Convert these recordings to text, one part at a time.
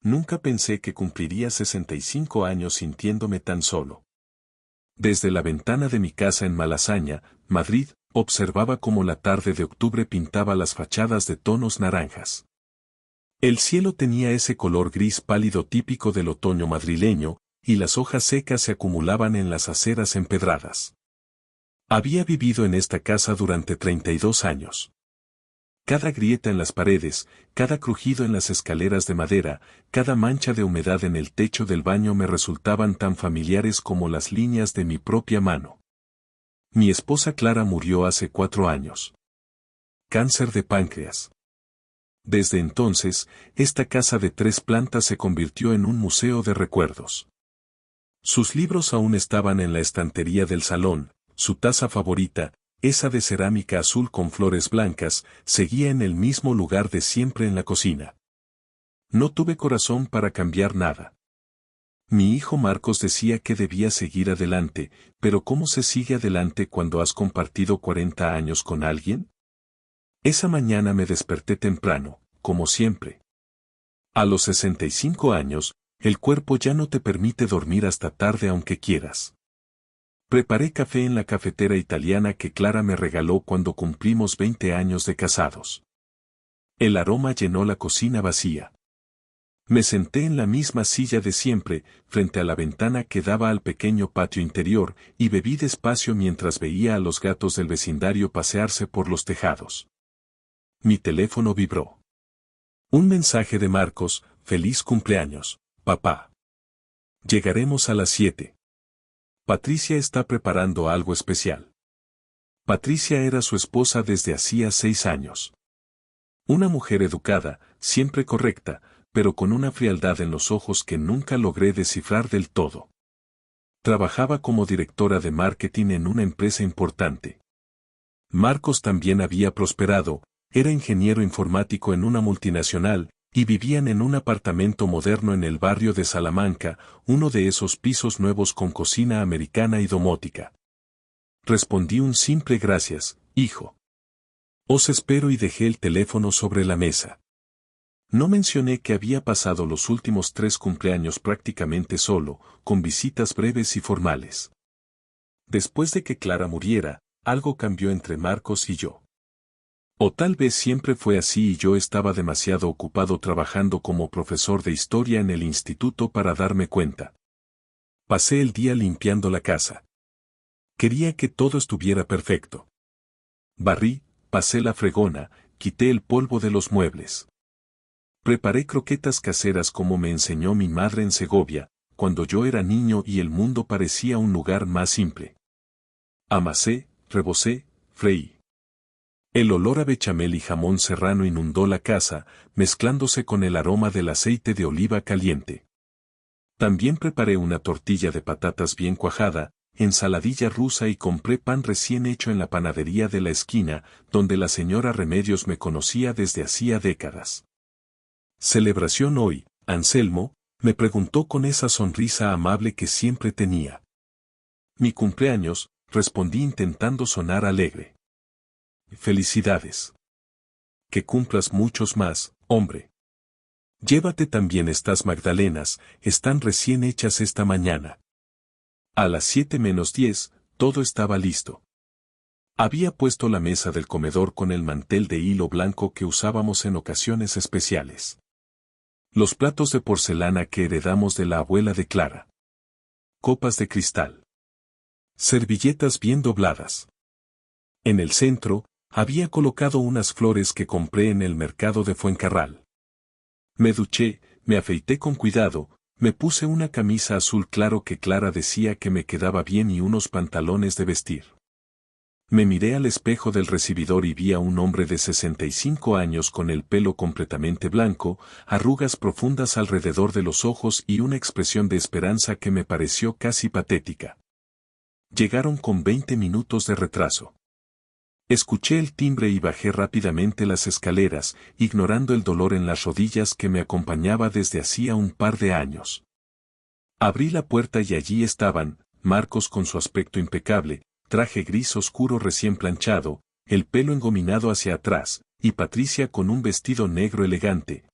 Nunca pensé que cumpliría 65 años sintiéndome tan solo. Desde la ventana de mi casa en Malasaña, Madrid, observaba cómo la tarde de octubre pintaba las fachadas de tonos naranjas. El cielo tenía ese color gris pálido típico del otoño madrileño, y las hojas secas se acumulaban en las aceras empedradas. Había vivido en esta casa durante 32 años. Cada grieta en las paredes, cada crujido en las escaleras de madera, cada mancha de humedad en el techo del baño me resultaban tan familiares como las líneas de mi propia mano. Mi esposa Clara murió hace 4 años. Cáncer de páncreas. Desde entonces, esta casa de 3 plantas se convirtió en un museo de recuerdos. Sus libros aún estaban en la estantería del salón, su taza favorita, esa de cerámica azul con flores blancas, seguía en el mismo lugar de siempre en la cocina. No tuve corazón para cambiar nada. Mi hijo Marcos decía que debía seguir adelante, pero ¿cómo se sigue adelante cuando has compartido 40 años con alguien? Esa mañana me desperté temprano, como siempre. A los 65 años, el cuerpo ya no te permite dormir hasta tarde aunque quieras. Preparé café en la cafetera italiana que Clara me regaló cuando cumplimos 20 años de casados. El aroma llenó la cocina vacía. Me senté en la misma silla de siempre, frente a la ventana que daba al pequeño patio interior, y bebí despacio mientras veía a los gatos del vecindario pasearse por los tejados. Mi teléfono vibró. Un mensaje de Marcos: feliz cumpleaños, papá. Llegaremos a las 7. Patricia está preparando algo especial. Patricia era su esposa desde hacía 6 años. Una mujer educada, siempre correcta, pero con una frialdad en los ojos que nunca logré descifrar del todo. Trabajaba como directora de marketing en una empresa importante. Marcos también había prosperado, era ingeniero informático en una multinacional, y vivían en un apartamento moderno en el barrio de Salamanca, uno de esos pisos nuevos con cocina americana y domótica. Respondí un simple gracias, hijo. Os espero y dejé el teléfono sobre la mesa. No mencioné que había pasado los últimos 3 cumpleaños prácticamente solo, con visitas breves y formales. Después de que Clara muriera, algo cambió entre Marcos y yo. O tal vez siempre fue así y yo estaba demasiado ocupado trabajando como profesor de historia en el instituto para darme cuenta. Pasé el día limpiando la casa. Quería que todo estuviera perfecto. Barrí, pasé la fregona, quité el polvo de los muebles. Preparé croquetas caseras como me enseñó mi madre en Segovia, cuando yo era niño y el mundo parecía un lugar más simple. Amasé, rebocé, freí. El olor a bechamel y jamón serrano inundó la casa, mezclándose con el aroma del aceite de oliva caliente. También preparé una tortilla de patatas bien cuajada, ensaladilla rusa y compré pan recién hecho en la panadería de la esquina, donde la señora Remedios me conocía desde hacía décadas. ¿Celebración hoy, Anselmo?, me preguntó con esa sonrisa amable que siempre tenía. Mi cumpleaños, respondí intentando sonar alegre. Felicidades. Que cumplas muchos más, hombre. Llévate también estas magdalenas, están recién hechas esta mañana. A las 7 menos 10, todo estaba listo. Había puesto la mesa del comedor con el mantel de hilo blanco que usábamos en ocasiones especiales. Los platos de porcelana que heredamos de la abuela de Clara. Copas de cristal. Servilletas bien dobladas. En el centro, había colocado unas flores que compré en el mercado de Fuencarral. Me duché, me afeité con cuidado, me puse una camisa azul claro que Clara decía que me quedaba bien y unos pantalones de vestir. Me miré al espejo del recibidor y vi a un hombre de 65 años con el pelo completamente blanco, arrugas profundas alrededor de los ojos y una expresión de esperanza que me pareció casi patética. Llegaron con 20 minutos de retraso. Escuché el timbre y bajé rápidamente las escaleras, ignorando el dolor en las rodillas que me acompañaba desde hacía un par de años. Abrí la puerta y allí estaban, Marcos con su aspecto impecable, traje gris oscuro recién planchado, el pelo engominado hacia atrás, y Patricia con un vestido negro elegante.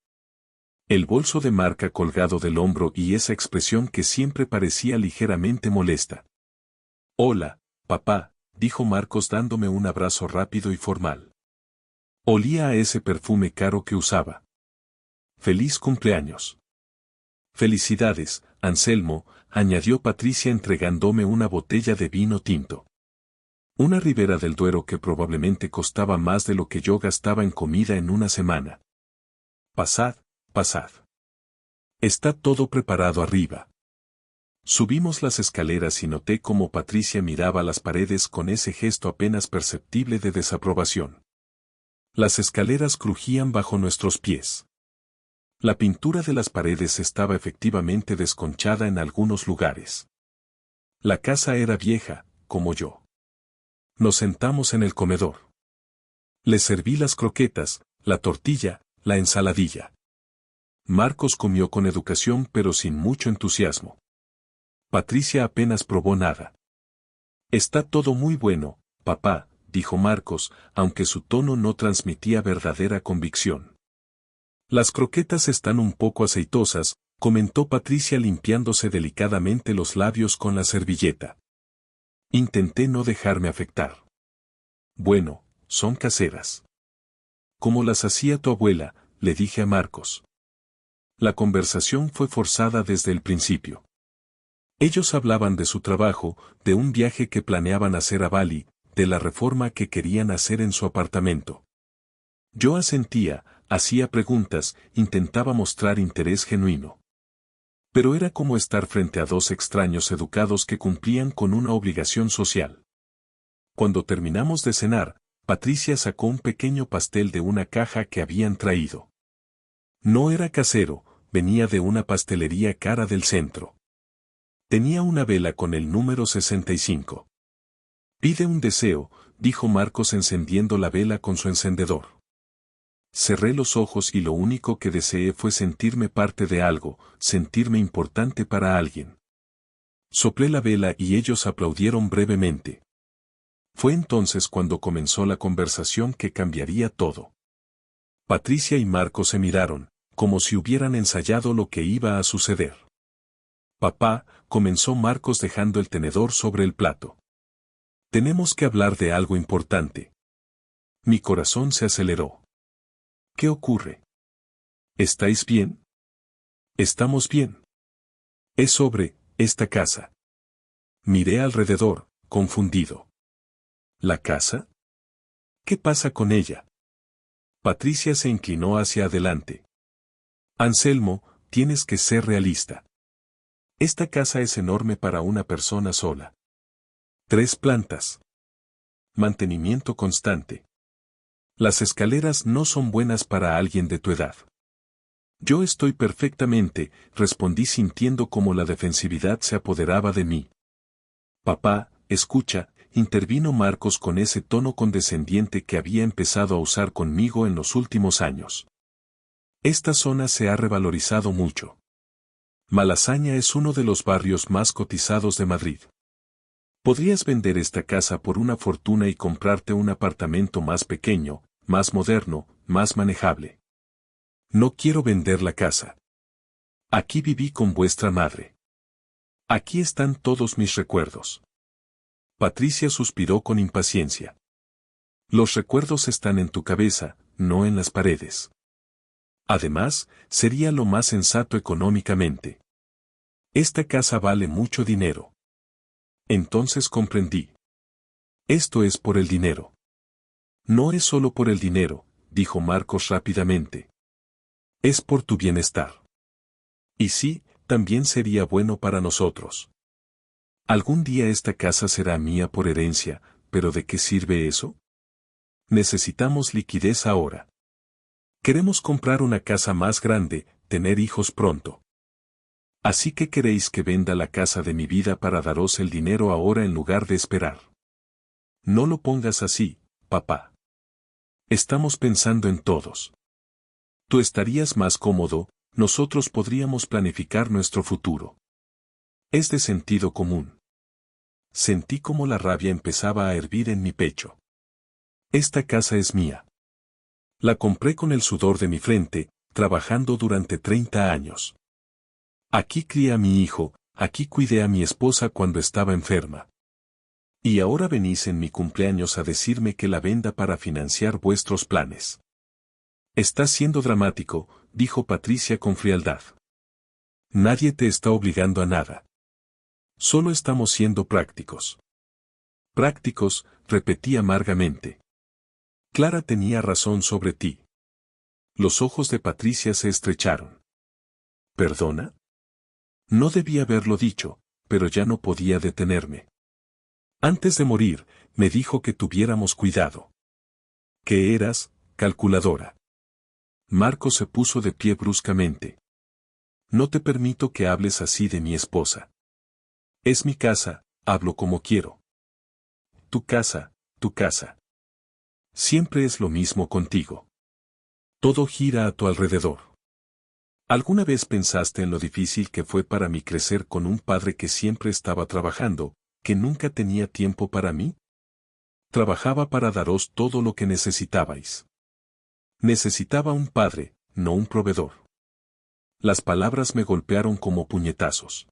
El bolso de marca colgado del hombro y esa expresión que siempre parecía ligeramente molesta. Hola, papá, dijo Marcos dándome un abrazo rápido y formal. Olía a ese perfume caro que usaba. Feliz cumpleaños. Felicidades, Anselmo, añadió Patricia entregándome una botella de vino tinto. Una Ribera del Duero que probablemente costaba más de lo que yo gastaba en comida en una semana. Pasad, pasad. Está todo preparado arriba. Subimos las escaleras y noté cómo Patricia miraba las paredes con ese gesto apenas perceptible de desaprobación. Las escaleras crujían bajo nuestros pies. La pintura de las paredes estaba efectivamente desconchada en algunos lugares. La casa era vieja, como yo. Nos sentamos en el comedor. Le serví las croquetas, la tortilla, la ensaladilla. Marcos comió con educación pero sin mucho entusiasmo. Patricia apenas probó nada. Está todo muy bueno, papá, dijo Marcos, aunque su tono no transmitía verdadera convicción. Las croquetas están un poco aceitosas, comentó Patricia limpiándose delicadamente los labios con la servilleta. Intenté no dejarme afectar. Bueno, son caseras. Como las hacía tu abuela, le dije a Marcos. La conversación fue forzada desde el principio. Ellos hablaban de su trabajo, de un viaje que planeaban hacer a Bali, de la reforma que querían hacer en su apartamento. Yo asentía, hacía preguntas, intentaba mostrar interés genuino. Pero era como estar frente a dos extraños educados que cumplían con una obligación social. Cuando terminamos de cenar, Patricia sacó un pequeño pastel de una caja que habían traído. No era casero, venía de una pastelería cara del centro. Tenía una vela con el número 65. Pide un deseo, dijo Marcos encendiendo la vela con su encendedor. Cerré los ojos y lo único que deseé fue sentirme parte de algo, sentirme importante para alguien. Soplé la vela y ellos aplaudieron brevemente. Fue entonces cuando comenzó la conversación que cambiaría todo. Patricia y Marcos se miraron, como si hubieran ensayado lo que iba a suceder. Papá, comenzó Marcos dejando el tenedor sobre el plato. Tenemos que hablar de algo importante. Mi corazón se aceleró. ¿Qué ocurre? ¿Estáis bien? Estamos bien. Es sobre esta casa. Miré alrededor, confundido. ¿La casa? ¿Qué pasa con ella? Patricia se inclinó hacia adelante. Anselmo, tienes que ser realista. Esta casa es enorme para una persona sola. 3 plantas. Mantenimiento constante. Las escaleras no son buenas para alguien de tu edad. Yo estoy perfectamente, respondí sintiendo como la defensividad se apoderaba de mí. Papá, escucha, intervino Marcos con ese tono condescendiente que había empezado a usar conmigo en los últimos años. Esta zona se ha revalorizado mucho. Malasaña es uno de los barrios más cotizados de Madrid. Podrías vender esta casa por una fortuna y comprarte un apartamento más pequeño, más moderno, más manejable. No quiero vender la casa. Aquí viví con vuestra madre. Aquí están todos mis recuerdos. Patricia suspiró con impaciencia. Los recuerdos están en tu cabeza, no en las paredes. Además, sería lo más sensato económicamente. Esta casa vale mucho dinero. Entonces comprendí. Esto es por el dinero. No es solo por el dinero, dijo Marcos rápidamente. Es por tu bienestar. Y sí, también sería bueno para nosotros. Algún día esta casa será mía por herencia, pero ¿de qué sirve eso? Necesitamos liquidez ahora. Queremos comprar una casa más grande, tener hijos pronto. Así que queréis que venda la casa de mi vida para daros el dinero ahora en lugar de esperar. No lo pongas así, papá. Estamos pensando en todos. Tú estarías más cómodo, nosotros podríamos planificar nuestro futuro. Es de sentido común. Sentí como la rabia empezaba a hervir en mi pecho. Esta casa es mía. La compré con el sudor de mi frente, trabajando durante 30 años. Aquí crié a mi hijo, aquí cuidé a mi esposa cuando estaba enferma. Y ahora venís en mi cumpleaños a decirme que la venda para financiar vuestros planes. Estás siendo dramático, dijo Patricia con frialdad. Nadie te está obligando a nada. Solo estamos siendo prácticos. Prácticos, repetí amargamente. Clara tenía razón sobre ti. Los ojos de Patricia se estrecharon. ¿Perdona? No debía haberlo dicho, pero ya no podía detenerme. Antes de morir, me dijo que tuviéramos cuidado. Que eras, calculadora. Marcos se puso de pie bruscamente. No te permito que hables así de mi esposa. Es mi casa, hablo como quiero. Tu casa, tu casa. Siempre es lo mismo contigo. Todo gira a tu alrededor. ¿Alguna vez pensaste en lo difícil que fue para mí crecer con un padre que siempre estaba trabajando, que nunca tenía tiempo para mí? Trabajaba para daros todo lo que necesitabais. Necesitaba un padre, no un proveedor. Las palabras me golpearon como puñetazos.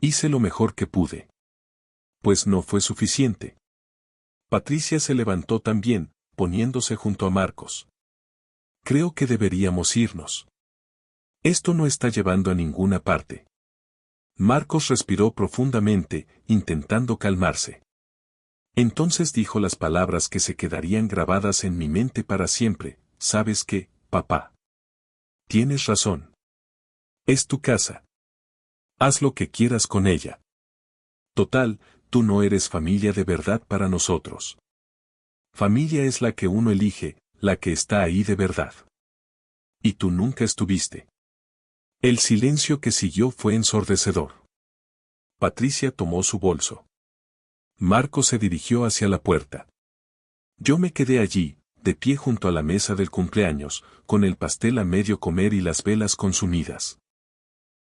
Hice lo mejor que pude. Pues no fue suficiente. Patricia se levantó también, poniéndose junto a Marcos. Creo que deberíamos irnos. Esto no está llevando a ninguna parte. Marcos respiró profundamente, intentando calmarse. Entonces dijo las palabras que se quedarían grabadas en mi mente para siempre. ¿Sabes qué, papá? Tienes razón. Es tu casa. Haz lo que quieras con ella. Total, tú no eres familia de verdad para nosotros. Familia es la que uno elige, la que está ahí de verdad. Y tú nunca estuviste. El silencio que siguió fue ensordecedor. Patricia tomó su bolso. Marcos se dirigió hacia la puerta. Yo me quedé allí, de pie junto a la mesa del cumpleaños, con el pastel a medio comer y las velas consumidas.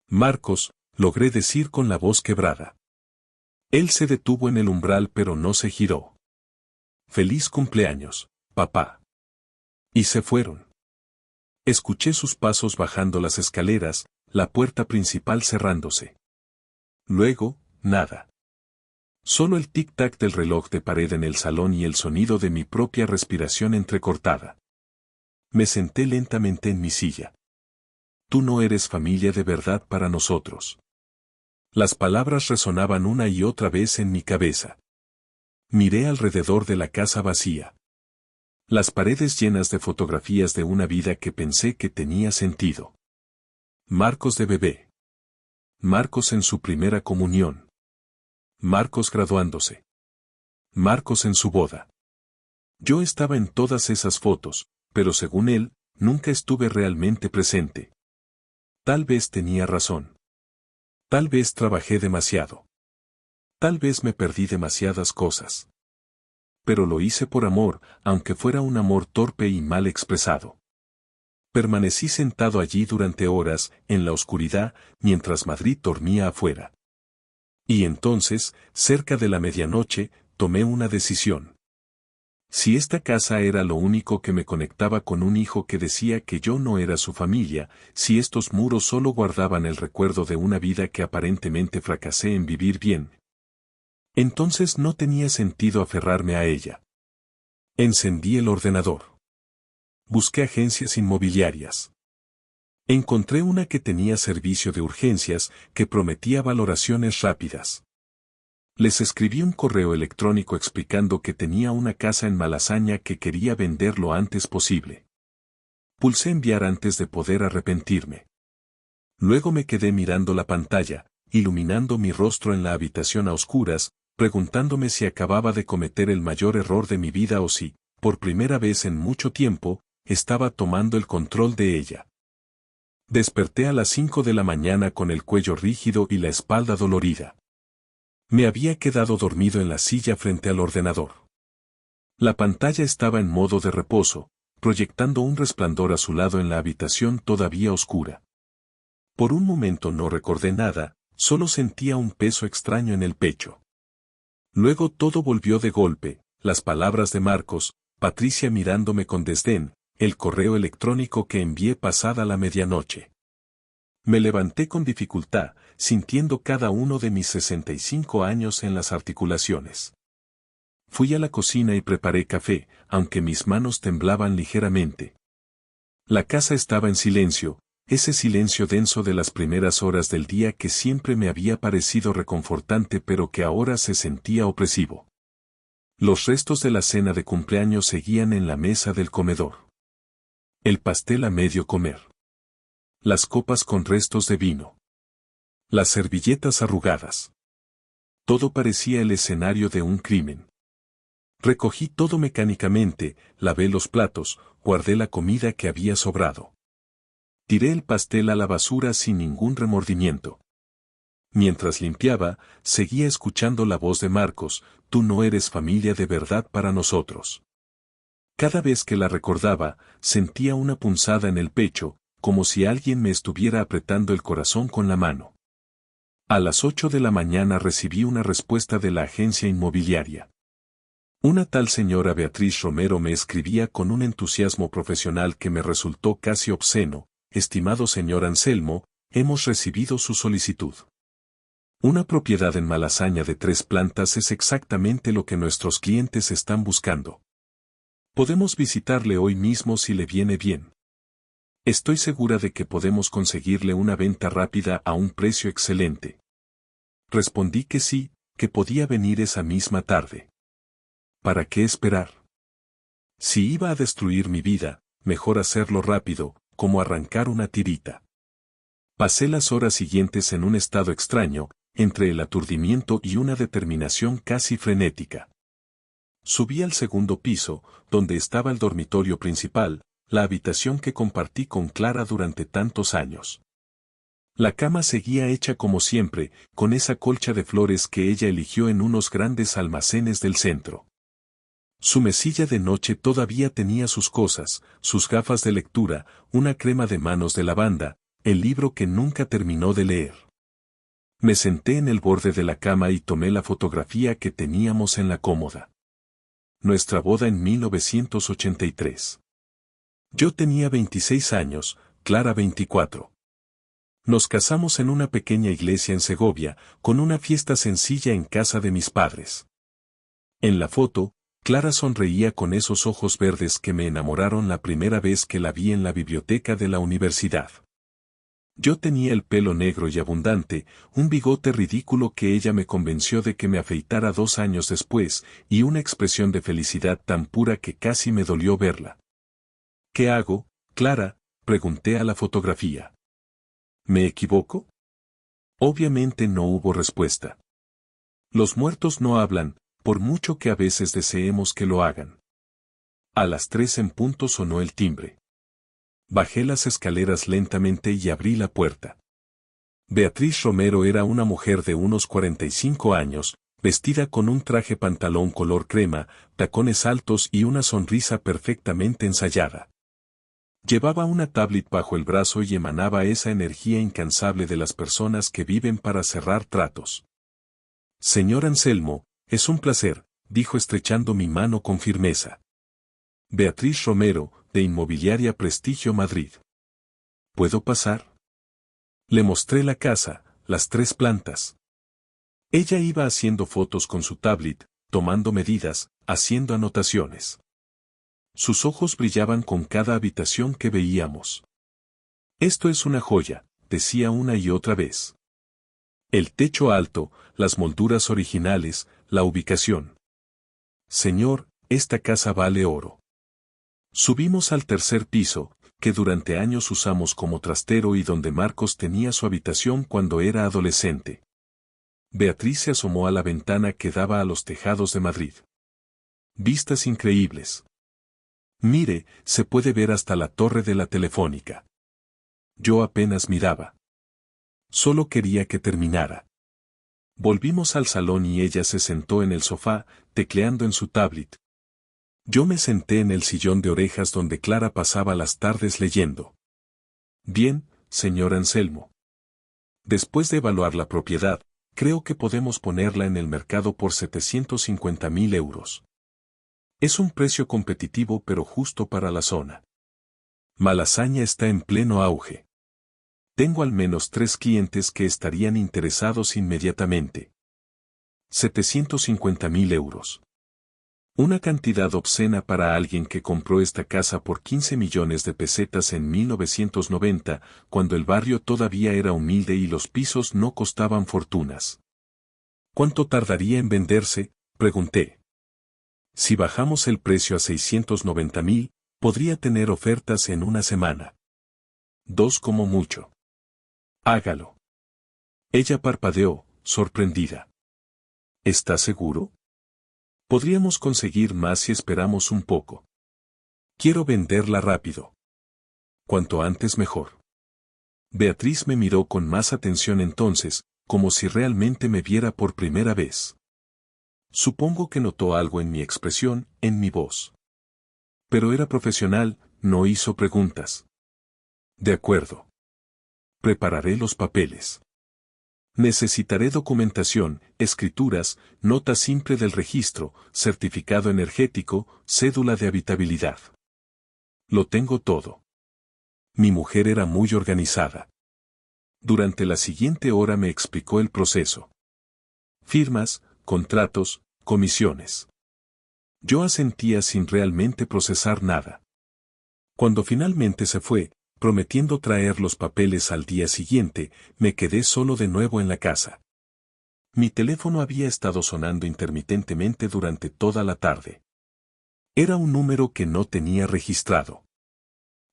Marcos, logré decir con la voz quebrada. Él se detuvo en el umbral pero no se giró. Feliz cumpleaños, papá. Y se fueron. Escuché sus pasos bajando las escaleras, la puerta principal cerrándose. Luego, nada. Solo el tic-tac del reloj de pared en el salón y el sonido de mi propia respiración entrecortada. Me senté lentamente en mi silla. Tú no eres familia de verdad para nosotros. Las palabras resonaban una y otra vez en mi cabeza. Miré alrededor de la casa vacía. Las paredes llenas de fotografías de una vida que pensé que tenía sentido. Marcos de bebé. Marcos en su primera comunión. Marcos graduándose. Marcos en su boda. Yo estaba en todas esas fotos, pero según él, nunca estuve realmente presente. Tal vez tenía razón. Tal vez trabajé demasiado. Tal vez me perdí demasiadas cosas. Pero lo hice por amor, aunque fuera un amor torpe y mal expresado. Permanecí sentado allí durante horas, en la oscuridad, mientras Madrid dormía afuera. Y entonces, cerca de la medianoche, tomé una decisión. Si esta casa era lo único que me conectaba con un hijo que decía que yo no era su familia, si estos muros solo guardaban el recuerdo de una vida que aparentemente fracasé en vivir bien, entonces no tenía sentido aferrarme a ella. Encendí el ordenador. Busqué agencias inmobiliarias. Encontré una que tenía servicio de urgencias, que prometía valoraciones rápidas. Les escribí un correo electrónico explicando que tenía una casa en Malasaña que quería vender lo antes posible. Pulsé enviar antes de poder arrepentirme. Luego me quedé mirando la pantalla, iluminando mi rostro en la habitación a oscuras, preguntándome si acababa de cometer el mayor error de mi vida o si, por primera vez en mucho tiempo, estaba tomando el control de ella. Desperté a las 5 de la mañana con el cuello rígido y la espalda dolorida. Me había quedado dormido en la silla frente al ordenador. La pantalla estaba en modo de reposo, proyectando un resplandor azulado en la habitación todavía oscura. Por un momento no recordé nada, solo sentía un peso extraño en el pecho. Luego todo volvió de golpe, las palabras de Marcos, Patricia mirándome con desdén, el correo electrónico que envié pasada la medianoche. Me levanté con dificultad, sintiendo cada uno de mis 65 años en las articulaciones. Fui a la cocina y preparé café, aunque mis manos temblaban ligeramente. La casa estaba en silencio, ese silencio denso de las primeras horas del día que siempre me había parecido reconfortante pero que ahora se sentía opresivo. Los restos de la cena de cumpleaños seguían en la mesa del comedor. El pastel a medio comer. Las copas con restos de vino. Las servilletas arrugadas. Todo parecía el escenario de un crimen. Recogí todo mecánicamente, lavé los platos, guardé la comida que había sobrado. Tiré el pastel a la basura sin ningún remordimiento. Mientras limpiaba, seguía escuchando la voz de Marcos: tú no eres familia de verdad para nosotros. Cada vez que la recordaba, sentía una punzada en el pecho, como si alguien me estuviera apretando el corazón con la mano. A las 8 de la mañana recibí una respuesta de la agencia inmobiliaria. Una tal señora Beatriz Romero me escribía con un entusiasmo profesional que me resultó casi obsceno: estimado señor Anselmo, hemos recibido su solicitud. Una propiedad en Malasaña de 3 plantas es exactamente lo que nuestros clientes están buscando. Podemos visitarle hoy mismo si le viene bien. Estoy segura de que podemos conseguirle una venta rápida a un precio excelente. Respondí que sí, que podía venir esa misma tarde. ¿Para qué esperar? Si iba a destruir mi vida, mejor hacerlo rápido, como arrancar una tirita. Pasé las horas siguientes en un estado extraño, entre el aturdimiento y una determinación casi frenética. Subí al segundo piso, donde estaba el dormitorio principal, la habitación que compartí con Clara durante tantos años. La cama seguía hecha como siempre, con esa colcha de flores que ella eligió en unos grandes almacenes del centro. Su mesilla de noche todavía tenía sus cosas, sus gafas de lectura, una crema de manos de lavanda, el libro que nunca terminó de leer. Me senté en el borde de la cama y tomé la fotografía que teníamos en la cómoda. Nuestra boda en 1983. Yo tenía 26 años, Clara 24. Nos casamos en una pequeña iglesia en Segovia, con una fiesta sencilla en casa de mis padres. En la foto, Clara sonreía con esos ojos verdes que me enamoraron la primera vez que la vi en la biblioteca de la universidad. Yo tenía el pelo negro y abundante, un bigote ridículo que ella me convenció de que me afeitara 2 años después, y una expresión de felicidad tan pura que casi me dolió verla. ¿Qué hago, Clara?, pregunté a la fotografía. ¿Me equivoco? Obviamente no hubo respuesta. Los muertos no hablan, por mucho que a veces deseemos que lo hagan. A las 3 en punto sonó el timbre. Bajé las escaleras lentamente y abrí la puerta. Beatriz Romero era una mujer de unos 45 años, vestida con un traje pantalón color crema, tacones altos y una sonrisa perfectamente ensayada. Llevaba una tablet bajo el brazo y emanaba esa energía incansable de las personas que viven para cerrar tratos. Señor Anselmo, es un placer, dijo estrechando mi mano con firmeza. Beatriz Romero, de Inmobiliaria Prestigio Madrid. ¿Puedo pasar? Le mostré la casa, las 3 plantas. Ella iba haciendo fotos con su tablet, tomando medidas, haciendo anotaciones. Sus ojos brillaban con cada habitación que veíamos. Esto es una joya, decía una y otra vez. El techo alto, las molduras originales, la ubicación. Señor, esta casa vale oro. Subimos al 3er piso, que durante años usamos como trastero y donde Marcos tenía su habitación cuando era adolescente. Beatriz se asomó a la ventana que daba a los tejados de Madrid. Vistas increíbles. Mire, se puede ver hasta la torre de la Telefónica. Yo apenas miraba. Solo quería que terminara. Volvimos al salón y ella se sentó en el sofá, tecleando en su tablet. Yo me senté en el sillón de orejas donde Clara pasaba las tardes leyendo. Bien, señor Anselmo. Después de evaluar la propiedad, creo que podemos ponerla en el mercado por 750.000 euros. Es un precio competitivo pero justo para la zona. Malasaña está en pleno auge. Tengo al menos 3 clientes que estarían interesados inmediatamente. 750.000 euros. Una cantidad obscena para alguien que compró esta casa por 15 millones de pesetas en 1990, cuando el barrio todavía era humilde y los pisos no costaban fortunas. ¿Cuánto tardaría en venderse?, pregunté. Si bajamos el precio a 690.000, podría tener ofertas en una semana. 2 como mucho. Hágalo. Ella parpadeó, sorprendida. ¿Estás seguro? Podríamos conseguir más si esperamos un poco. Quiero venderla rápido. Cuanto antes mejor. Beatriz me miró con más atención entonces, como si realmente me viera por primera vez. Supongo que notó algo en mi expresión, en mi voz. Pero era profesional, no hizo preguntas. De acuerdo. Prepararé los papeles. Necesitaré documentación, escrituras, nota simple del registro, certificado energético, cédula de habitabilidad. Lo tengo todo. Mi mujer era muy organizada. Durante la siguiente hora me explicó el proceso. Firmas, contratos, comisiones. Yo asentía sin realmente procesar nada. Cuando finalmente se fue, prometiendo traer los papeles al día siguiente, me quedé solo de nuevo en la casa. Mi teléfono había estado sonando intermitentemente durante toda la tarde. Era un número que no tenía registrado.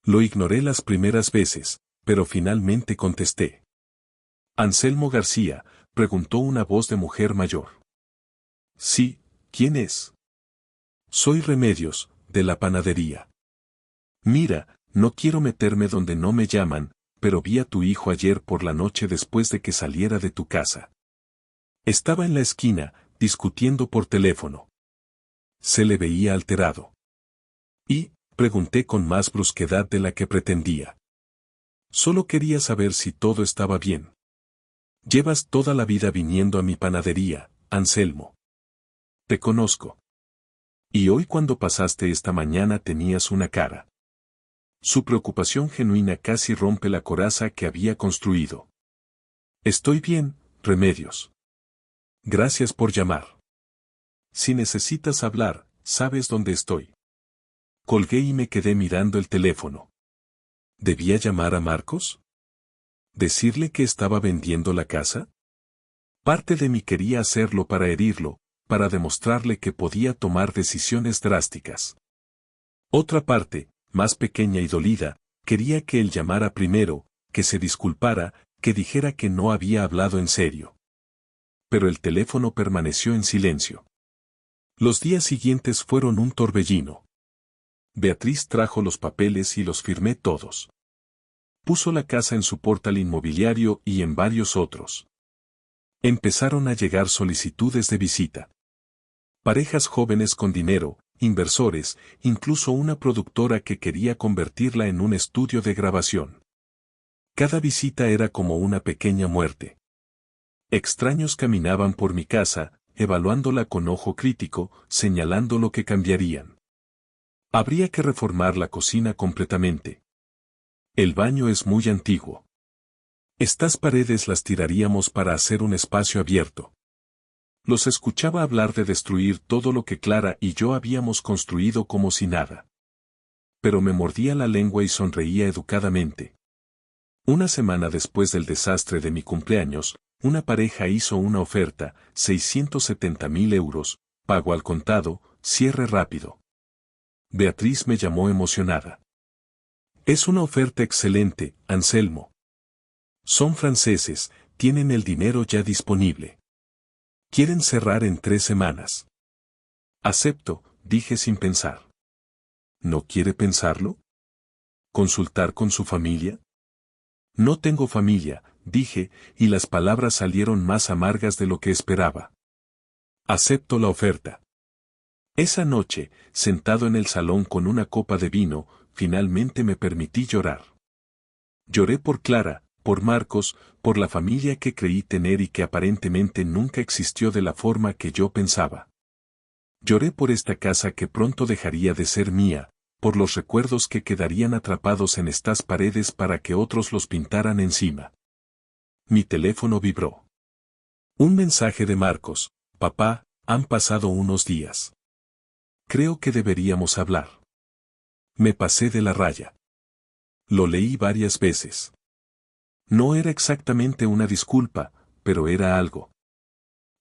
Lo ignoré las primeras veces, pero finalmente contesté. Anselmo García, preguntó una voz de mujer mayor. Sí, ¿quién es? Soy Remedios, de la panadería. Mira, no quiero meterme donde no me llaman, pero vi a tu hijo ayer por la noche después de que saliera de tu casa. Estaba en la esquina, discutiendo por teléfono. Se le veía alterado. Y, pregunté con más brusquedad de la que pretendía. Solo quería saber si todo estaba bien. Llevas toda la vida viniendo a mi panadería, Anselmo. Te conozco. Y hoy cuando pasaste esta mañana tenías una cara. Su preocupación genuina casi rompe la coraza que había construido. Estoy bien, Remedios. Gracias por llamar. Si necesitas hablar, sabes dónde estoy. Colgué y me quedé mirando el teléfono. ¿Debía llamar a Marcos? ¿Decirle que estaba vendiendo la casa? Parte de mí quería hacerlo para herirlo, para demostrarle que podía tomar decisiones drásticas. Otra parte, más pequeña y dolida, quería que él llamara primero, que se disculpara, que dijera que no había hablado en serio. Pero el teléfono permaneció en silencio. Los días siguientes fueron un torbellino. Beatriz trajo los papeles y los firmé todos. Puso la casa en su portal inmobiliario y en varios otros. Empezaron a llegar solicitudes de visita. Parejas jóvenes con dinero, inversores, incluso una productora que quería convertirla en un estudio de grabación. Cada visita era como una pequeña muerte. Extraños caminaban por mi casa, evaluándola con ojo crítico, señalando lo que cambiarían. Habría que reformar la cocina completamente. El baño es muy antiguo. Estas paredes las tiraríamos para hacer un espacio abierto. Los escuchaba hablar de destruir todo lo que Clara y yo habíamos construido como si nada. Pero me mordía la lengua y sonreía educadamente. Una semana después del desastre de mi cumpleaños, una pareja hizo una oferta, 670.000 euros, pago al contado, cierre rápido. Beatriz me llamó emocionada. Es una oferta excelente, Anselmo. Son franceses, tienen el dinero ya disponible. Quieren cerrar en 3 semanas. Acepto, dije sin pensar. ¿No quiere pensarlo? ¿Consultar con su familia? No tengo familia, dije, y las palabras salieron más amargas de lo que esperaba. Acepto la oferta. Esa noche, sentado en el salón con una copa de vino, finalmente me permití llorar. Lloré por Clara, por Marcos, por la familia que creí tener y que aparentemente nunca existió de la forma que yo pensaba. Lloré por esta casa que pronto dejaría de ser mía, por los recuerdos que quedarían atrapados en estas paredes para que otros los pintaran encima. Mi teléfono vibró. Un mensaje de Marcos: papá, han pasado unos días. Creo que deberíamos hablar. Me pasé de la raya. Lo leí varias veces. No era exactamente una disculpa, pero era algo.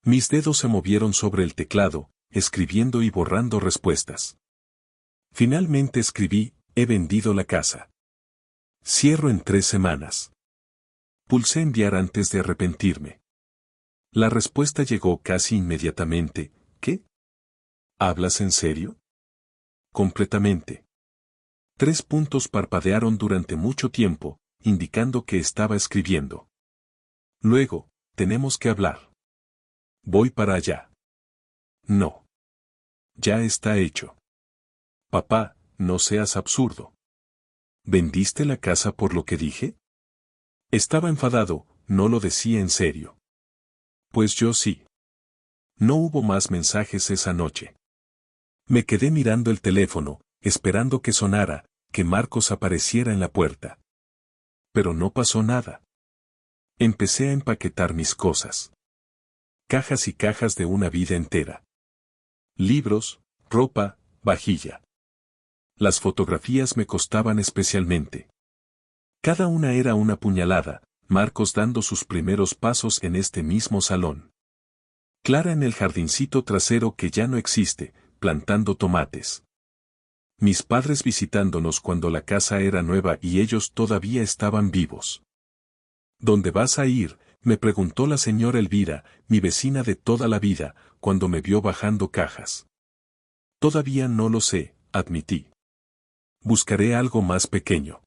Mis dedos se movieron sobre el teclado, escribiendo y borrando respuestas. Finalmente escribí: he vendido la casa. Cierro en 3 semanas. Pulsé enviar antes de arrepentirme. La respuesta llegó casi inmediatamente: ¿qué? ¿Hablas en serio? Completamente. 3 puntos parpadearon durante mucho tiempo, indicando que estaba escribiendo. Luego: tenemos que hablar. Voy para allá. No. Ya está hecho. Papá, no seas absurdo. ¿Vendiste la casa por lo que dije? Estaba enfadado, no lo decía en serio. Pues yo sí. No hubo más mensajes esa noche. Me quedé mirando el teléfono, esperando que sonara, que Marcos apareciera en la puerta. Pero no pasó nada. Empecé a empaquetar mis cosas. Cajas y cajas de una vida entera. Libros, ropa, vajilla. Las fotografías me costaban especialmente. Cada una era una puñalada, Marcos dando sus primeros pasos en este mismo salón. Clara en el jardincito trasero que ya no existe, plantando tomates. Mis padres visitándonos cuando la casa era nueva y ellos todavía estaban vivos. ¿Dónde vas a ir?, me preguntó la señora Elvira, mi vecina de toda la vida, cuando me vio bajando cajas. Todavía no lo sé, admití. Buscaré algo más pequeño.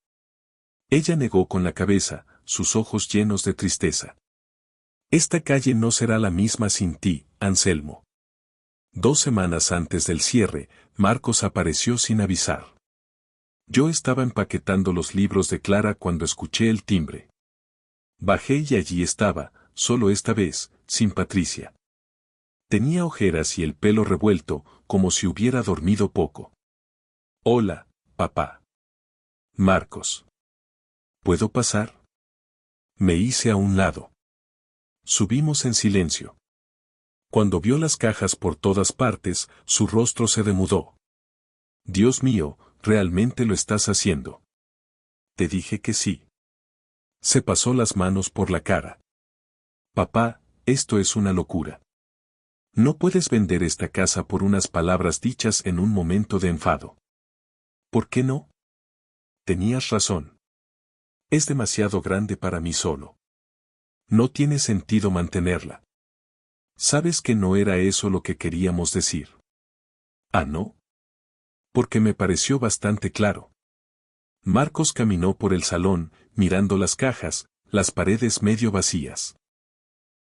Ella negó con la cabeza, sus ojos llenos de tristeza. Esta calle no será la misma sin ti, Anselmo. 2 semanas antes del cierre, Marcos apareció sin avisar. Yo estaba empaquetando los libros de Clara cuando escuché el timbre. Bajé y allí estaba, solo esta vez, sin Patricia. Tenía ojeras y el pelo revuelto, como si hubiera dormido poco. Hola, papá. Marcos. ¿Puedo pasar? Me hice a un lado. Subimos en silencio. Cuando vio las cajas por todas partes, su rostro se demudó. Dios mío, ¿realmente lo estás haciendo? Te dije que sí. Se pasó las manos por la cara. Papá, esto es una locura. No puedes vender esta casa por unas palabras dichas en un momento de enfado. ¿Por qué no? Tenías razón. Es demasiado grande para mí solo. No tiene sentido mantenerla. Sabes que no era eso lo que queríamos decir. ¿Ah, no? Porque me pareció bastante claro. Marcos caminó por el salón, mirando las cajas, las paredes medio vacías.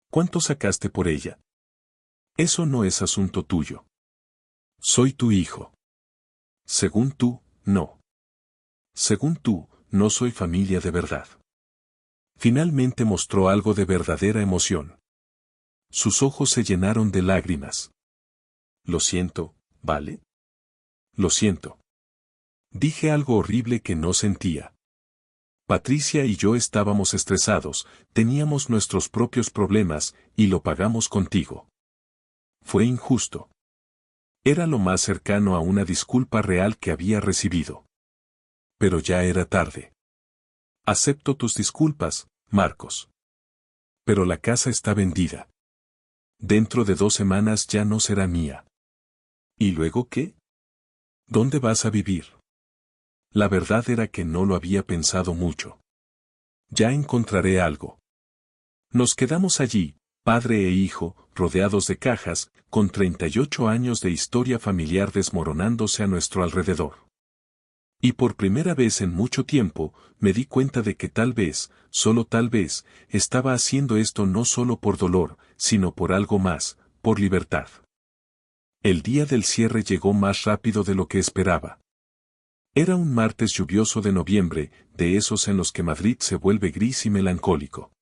¿Cuánto sacaste por ella? Eso no es asunto tuyo. Soy tu hijo. Según tú, no. Según tú, no soy familia de verdad. Finalmente mostró algo de verdadera emoción. Sus ojos se llenaron de lágrimas. Lo siento, ¿vale? Lo siento. Dije algo horrible que no sentía. Patricia y yo estábamos estresados, teníamos nuestros propios problemas, y lo pagamos contigo. Fue injusto. Era lo más cercano a una disculpa real que había recibido. Pero ya era tarde. Acepto tus disculpas, Marcos. Pero la casa está vendida. Dentro de 2 semanas ya no será mía. ¿Y luego qué? ¿Dónde vas a vivir? La verdad era que no lo había pensado mucho. Ya encontraré algo. Nos quedamos allí, padre e hijo, rodeados de cajas, con 38 años de historia familiar desmoronándose a nuestro alrededor. Y por primera vez en mucho tiempo, me di cuenta de que tal vez, solo tal vez, estaba haciendo esto no solo por dolor, sino por algo más, por libertad. El día del cierre llegó más rápido de lo que esperaba. Era un martes lluvioso de noviembre, de esos en los que Madrid se vuelve gris y melancólico.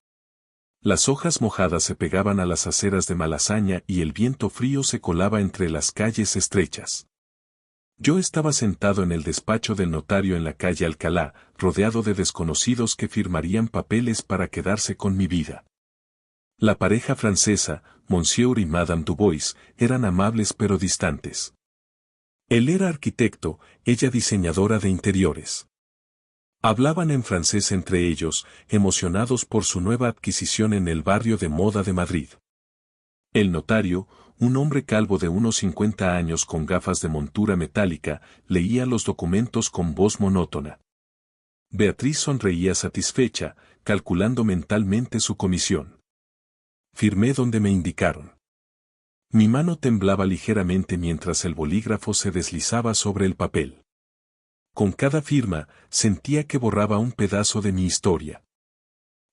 Las hojas mojadas se pegaban a las aceras de Malasaña y el viento frío se colaba entre las calles estrechas. Yo estaba sentado en el despacho del notario en la calle Alcalá, rodeado de desconocidos que firmarían papeles para quedarse con mi vida. La pareja francesa, Monsieur y Madame Dubois, eran amables pero distantes. Él era arquitecto, ella diseñadora de interiores. Hablaban en francés entre ellos, emocionados por su nueva adquisición en el barrio de moda de Madrid. El notario, un hombre calvo de unos 50 años con gafas de montura metálica, leía los documentos con voz monótona. Beatriz sonreía satisfecha, calculando mentalmente su comisión. Firmé donde me indicaron. Mi mano temblaba ligeramente mientras el bolígrafo se deslizaba sobre el papel. Con cada firma, sentía que borraba un pedazo de mi historia.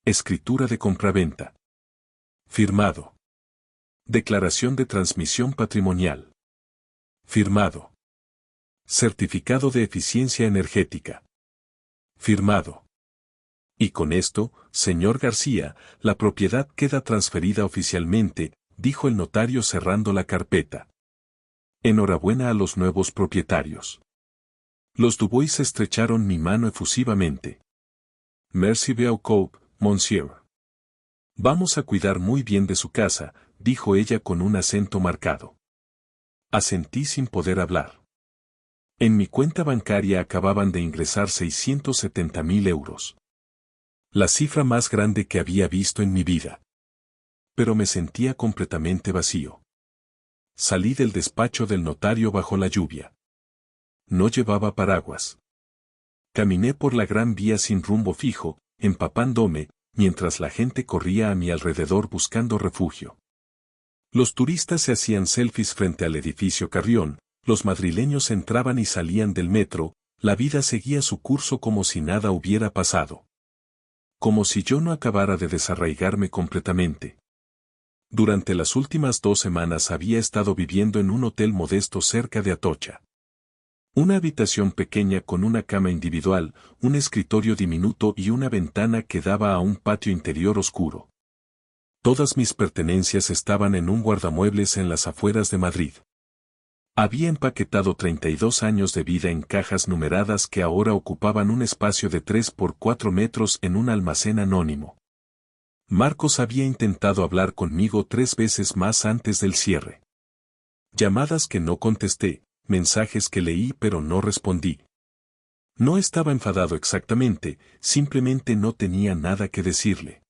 Escritura de compraventa. Firmado. Declaración de transmisión patrimonial. Firmado. Certificado de eficiencia energética. Firmado. Y con esto, señor García, la propiedad queda transferida oficialmente, dijo el notario cerrando la carpeta. Enhorabuena a los nuevos propietarios. Los Dubois estrecharon mi mano efusivamente. Merci beaucoup, monsieur. Vamos a cuidar muy bien de su casa, dijo ella con un acento marcado. Asentí sin poder hablar. En mi cuenta bancaria acababan de ingresar 670.000 euros. La cifra más grande que había visto en mi vida. Pero me sentía completamente vacío. Salí del despacho del notario bajo la lluvia. No llevaba paraguas. Caminé por la gran vía sin rumbo fijo, empapándome, mientras la gente corría a mi alrededor buscando refugio. Los turistas se hacían selfies frente al edificio Carrión, los madrileños entraban y salían del metro, la vida seguía su curso como si nada hubiera pasado. Como si yo no acabara de desarraigarme completamente. Durante las últimas 2 semanas había estado viviendo en un hotel modesto cerca de Atocha. Una habitación pequeña con una cama individual, un escritorio diminuto y una ventana que daba a un patio interior oscuro. Todas mis pertenencias estaban en un guardamuebles en las afueras de Madrid. Había empaquetado 32 años de vida en cajas numeradas que ahora ocupaban un espacio de 3 por 4 metros en un almacén anónimo. Marcos había intentado hablar conmigo 3 veces más antes del cierre. Llamadas que no contesté, mensajes que leí pero no respondí. No estaba enfadado exactamente, simplemente no tenía nada que decirle.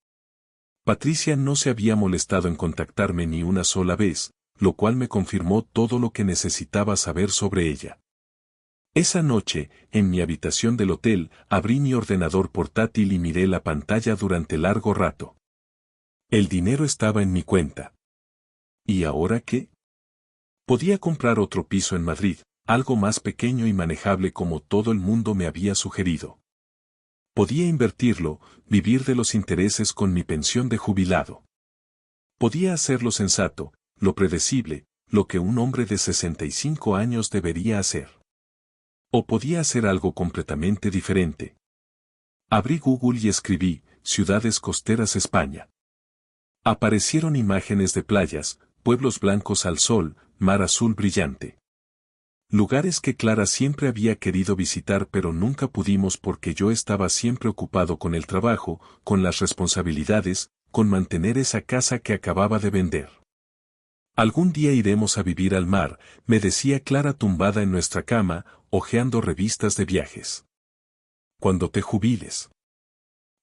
Patricia no se había molestado en contactarme ni una sola vez, lo cual me confirmó todo lo que necesitaba saber sobre ella. Esa noche, en mi habitación del hotel, abrí mi ordenador portátil y miré la pantalla durante largo rato. El dinero estaba en mi cuenta. ¿Y ahora qué? Podía comprar otro piso en Madrid, algo más pequeño y manejable como todo el mundo me había sugerido. Podía invertirlo, vivir de los intereses con mi pensión de jubilado. Podía hacer lo sensato, lo predecible, lo que un hombre de 65 años debería hacer. O podía hacer algo completamente diferente. Abrí Google y escribí, Ciudades Costeras España. Aparecieron imágenes de playas, pueblos blancos al sol, mar azul brillante. Lugares que Clara siempre había querido visitar pero nunca pudimos porque yo estaba siempre ocupado con el trabajo, con las responsabilidades, con mantener esa casa que acababa de vender. Algún día iremos a vivir al mar, me decía Clara tumbada en nuestra cama, hojeando revistas de viajes. Cuando te jubiles.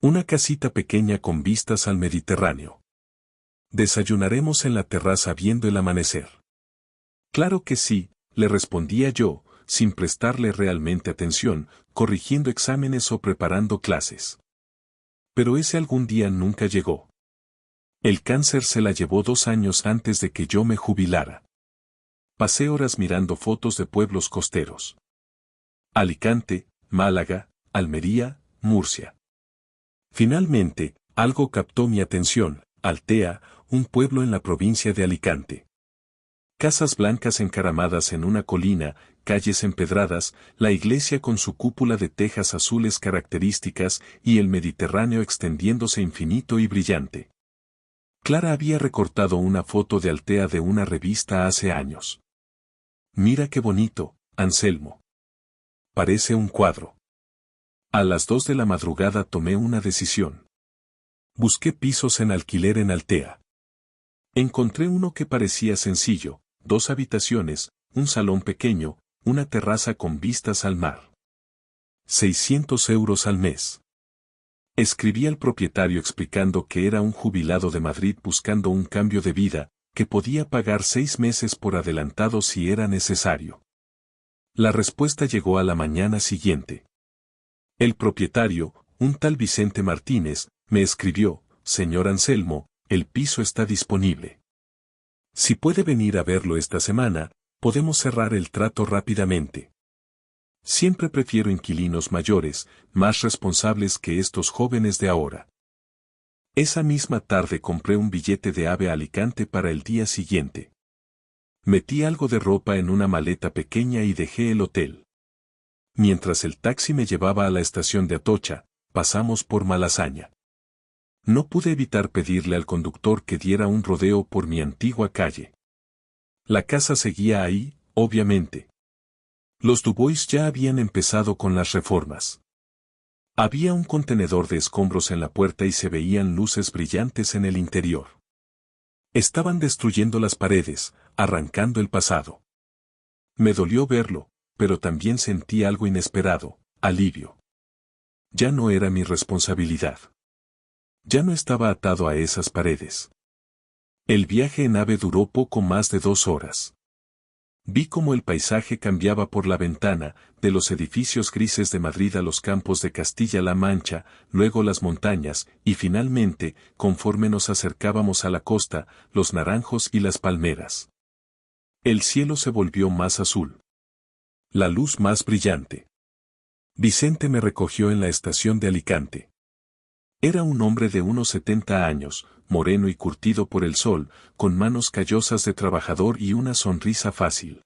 Una casita pequeña con vistas al Mediterráneo. Desayunaremos en la terraza viendo el amanecer. Claro que sí, le respondía yo, sin prestarle realmente atención, corrigiendo exámenes o preparando clases. Pero ese algún día nunca llegó. El cáncer se la llevó 2 años antes de que yo me jubilara. Pasé horas mirando fotos de pueblos costeros. Alicante, Málaga, Almería, Murcia. Finalmente, algo captó mi atención, Altea, un pueblo en la provincia de Alicante. Casas blancas encaramadas en una colina, calles empedradas, la iglesia con su cúpula de tejas azules características y el Mediterráneo extendiéndose infinito y brillante. Clara había recortado una foto de Altea de una revista hace años. Mira qué bonito, Anselmo. Parece un cuadro. A las 2 de la madrugada tomé una decisión. Busqué pisos en alquiler en Altea. Encontré uno que parecía sencillo, 2 habitaciones, un salón pequeño, una terraza con vistas al mar. 600 euros al mes. Escribí al propietario explicando que era un jubilado de Madrid buscando un cambio de vida, que podía pagar 6 meses por adelantado si era necesario. La respuesta llegó a la mañana siguiente. El propietario, un tal Vicente Martínez, me escribió: señor Anselmo, el piso está disponible. Si puede venir a verlo esta semana, podemos cerrar el trato rápidamente. Siempre prefiero inquilinos mayores, más responsables que estos jóvenes de ahora. Esa misma tarde compré un billete de AVE a Alicante para el día siguiente. Metí algo de ropa en una maleta pequeña y dejé el hotel. Mientras el taxi me llevaba a la estación de Atocha, pasamos por Malasaña. No pude evitar pedirle al conductor que diera un rodeo por mi antigua calle. La casa seguía ahí, obviamente. Los Dubois ya habían empezado con las reformas. Había un contenedor de escombros en la puerta y se veían luces brillantes en el interior. Estaban destruyendo las paredes, arrancando el pasado. Me dolió verlo, pero también sentí algo inesperado, alivio. Ya no era mi responsabilidad. Ya no estaba atado a esas paredes. El viaje en AVE duró poco más de 2 horas. Vi cómo el paisaje cambiaba por la ventana, de los edificios grises de Madrid a los campos de Castilla-La Mancha, luego las montañas, y finalmente, conforme nos acercábamos a la costa, los naranjos y las palmeras. El cielo se volvió más azul. La luz más brillante. Vicente me recogió en la estación de Alicante. Era un hombre de unos 70 años, moreno y curtido por el sol, con manos callosas de trabajador y una sonrisa fácil.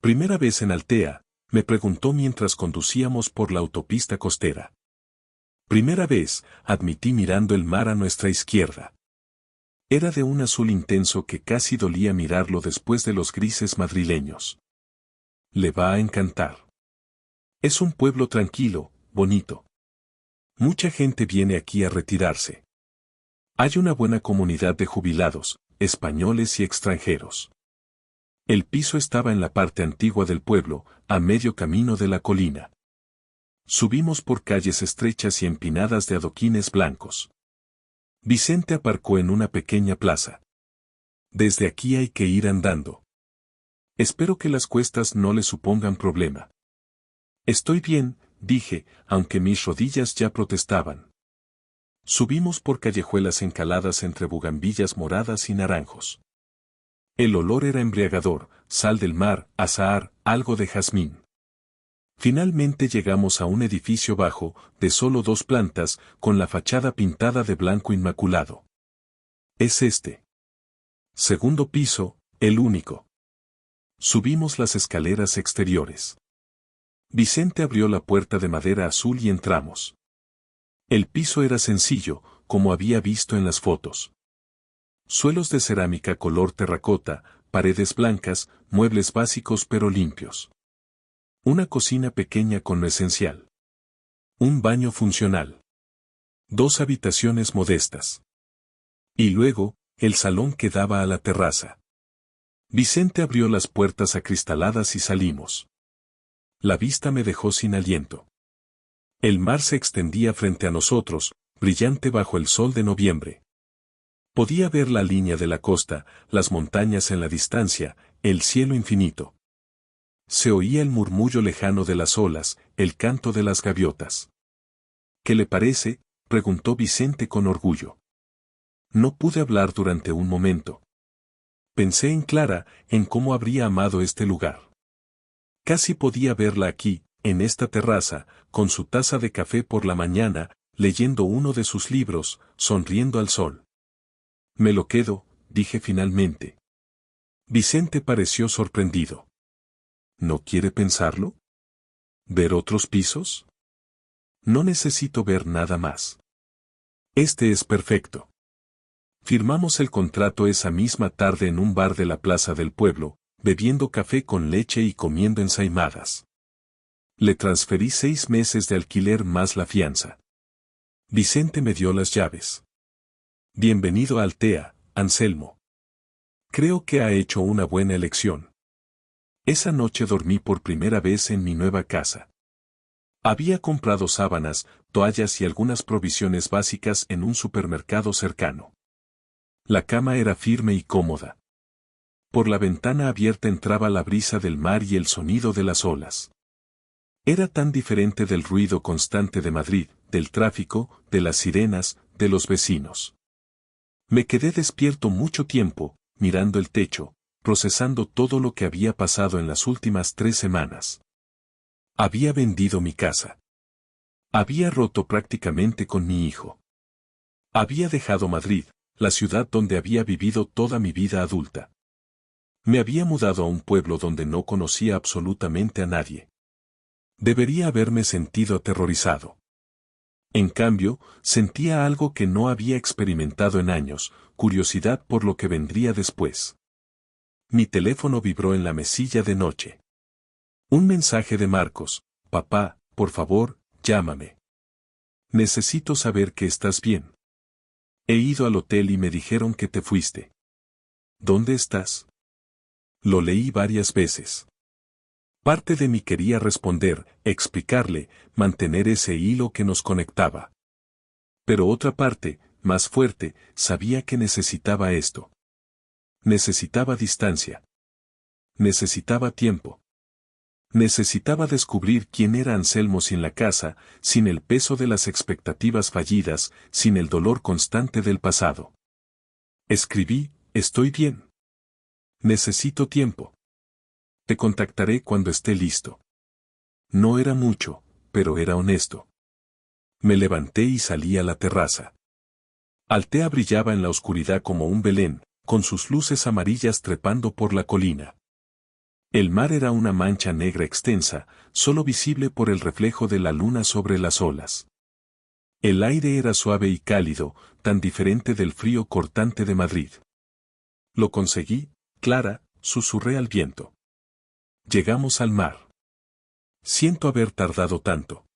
Primera vez en Altea, me preguntó mientras conducíamos por la autopista costera. Primera vez, admití mirando el mar a nuestra izquierda. Era de un azul intenso que casi dolía mirarlo después de los grises madrileños. Le va a encantar. Es un pueblo tranquilo, bonito. Mucha gente viene aquí a retirarse. Hay una buena comunidad de jubilados, españoles y extranjeros. El piso estaba en la parte antigua del pueblo, a medio camino de la colina. Subimos por calles estrechas y empinadas de adoquines blancos. Vicente aparcó en una pequeña plaza. Desde aquí hay que ir andando. Espero que las cuestas no le supongan problema. Estoy bien, dije, aunque mis rodillas ya protestaban. Subimos por callejuelas encaladas entre bugambillas moradas y naranjos. El olor era embriagador, sal del mar, azahar, algo de jazmín. Finalmente llegamos a un edificio bajo, de solo 2 plantas, con la fachada pintada de blanco inmaculado. Es este. Segundo piso, el único. Subimos las escaleras exteriores. Vicente abrió la puerta de madera azul y entramos. El piso era sencillo, como había visto en las fotos. Suelos de cerámica color terracota, paredes blancas, muebles básicos pero limpios. Una cocina pequeña con lo esencial. Un baño funcional. 2 habitaciones modestas. Y luego, el salón que daba a la terraza. Vicente abrió las puertas acristaladas y salimos. La vista me dejó sin aliento. El mar se extendía frente a nosotros, brillante bajo el sol de noviembre. Podía ver la línea de la costa, las montañas en la distancia, el cielo infinito. Se oía el murmullo lejano de las olas, el canto de las gaviotas. ¿Qué le parece?, preguntó Vicente con orgullo. No pude hablar durante un momento. Pensé en Clara, en cómo habría amado este lugar. Casi podía verla aquí, en esta terraza, con su taza de café por la mañana, leyendo uno de sus libros, sonriendo al sol. Me lo quedo, dije finalmente. Vicente pareció sorprendido. ¿No quiere pensarlo? ¿Ver otros pisos? No necesito ver nada más. Este es perfecto. Firmamos el contrato esa misma tarde en un bar de la plaza del pueblo. bebiendo café con leche y comiendo ensaimadas. Le transferí 6 meses de alquiler más la fianza. Vicente me dio las llaves. Bienvenido a Altea, Anselmo. Creo que ha hecho una buena elección. Esa noche dormí por primera vez en mi nueva casa. Había comprado sábanas, toallas y algunas provisiones básicas en un supermercado cercano. La cama era firme y cómoda. Por la ventana abierta entraba la brisa del mar y el sonido de las olas. Era tan diferente del ruido constante de Madrid, del tráfico, de las sirenas, de los vecinos. Me quedé despierto mucho tiempo, mirando el techo, procesando todo lo que había pasado en las últimas 3 semanas. Había vendido mi casa. Había roto prácticamente con mi hijo. Había dejado Madrid, la ciudad donde había vivido toda mi vida adulta. Me había mudado a un pueblo donde no conocía absolutamente a nadie. Debería haberme sentido aterrorizado. En cambio, sentía algo que no había experimentado en años, curiosidad por lo que vendría después. Mi teléfono vibró en la mesilla de noche. Un mensaje de Marcos: papá, por favor, llámame. Necesito saber que estás bien. He ido al hotel y me dijeron que te fuiste. ¿Dónde estás? Lo leí varias veces. Parte de mí quería responder, explicarle, mantener ese hilo que nos conectaba. Pero otra parte, más fuerte, sabía que necesitaba esto. Necesitaba distancia. Necesitaba tiempo. Necesitaba descubrir quién era Anselmo sin la casa, sin el peso de las expectativas fallidas, sin el dolor constante del pasado. Escribí: estoy bien. Necesito tiempo. Te contactaré cuando esté listo. No era mucho, pero era honesto. Me levanté y salí a la terraza. Altea brillaba en la oscuridad como un Belén, con sus luces amarillas trepando por la colina. El mar era una mancha negra extensa, solo visible por el reflejo de la luna sobre las olas. El aire era suave y cálido, tan diferente del frío cortante de Madrid. Lo conseguí, Clara, susurré al viento. Llegamos al mar. Siento haber tardado tanto.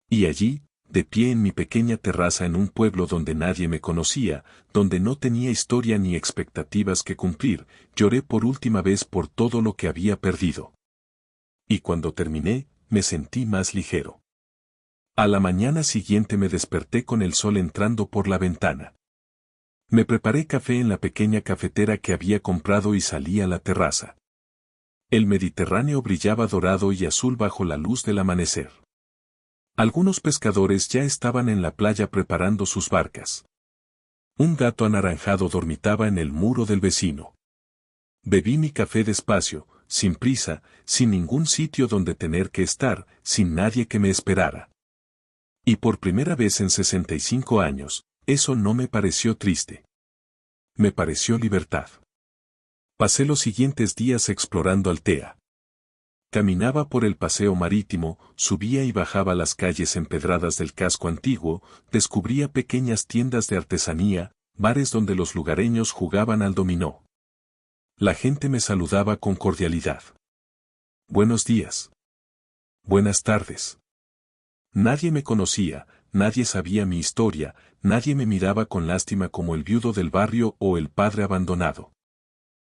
Y allí, de pie en mi pequeña terraza en un pueblo donde nadie me conocía, donde no tenía historia ni expectativas que cumplir, lloré por última vez por todo lo que había perdido. Y cuando terminé, me sentí más ligero. A la mañana siguiente me desperté con el sol entrando por la ventana. Me preparé café en la pequeña cafetera que había comprado y salí a la terraza. El Mediterráneo brillaba dorado y azul bajo la luz del amanecer. Algunos pescadores ya estaban en la playa preparando sus barcas. Un gato anaranjado dormitaba en el muro del vecino. Bebí mi café despacio, sin prisa, sin ningún sitio donde tener que estar, sin nadie que me esperara. Y por primera vez en 65 años, eso no me pareció triste. Me pareció libertad. Pasé los siguientes días explorando Altea. Caminaba por el paseo marítimo, subía y bajaba las calles empedradas del casco antiguo, descubría pequeñas tiendas de artesanía, bares donde los lugareños jugaban al dominó. La gente me saludaba con cordialidad. Buenos días. Buenas tardes. Nadie me conocía, nadie sabía mi historia, nadie me miraba con lástima como el viudo del barrio o el padre abandonado.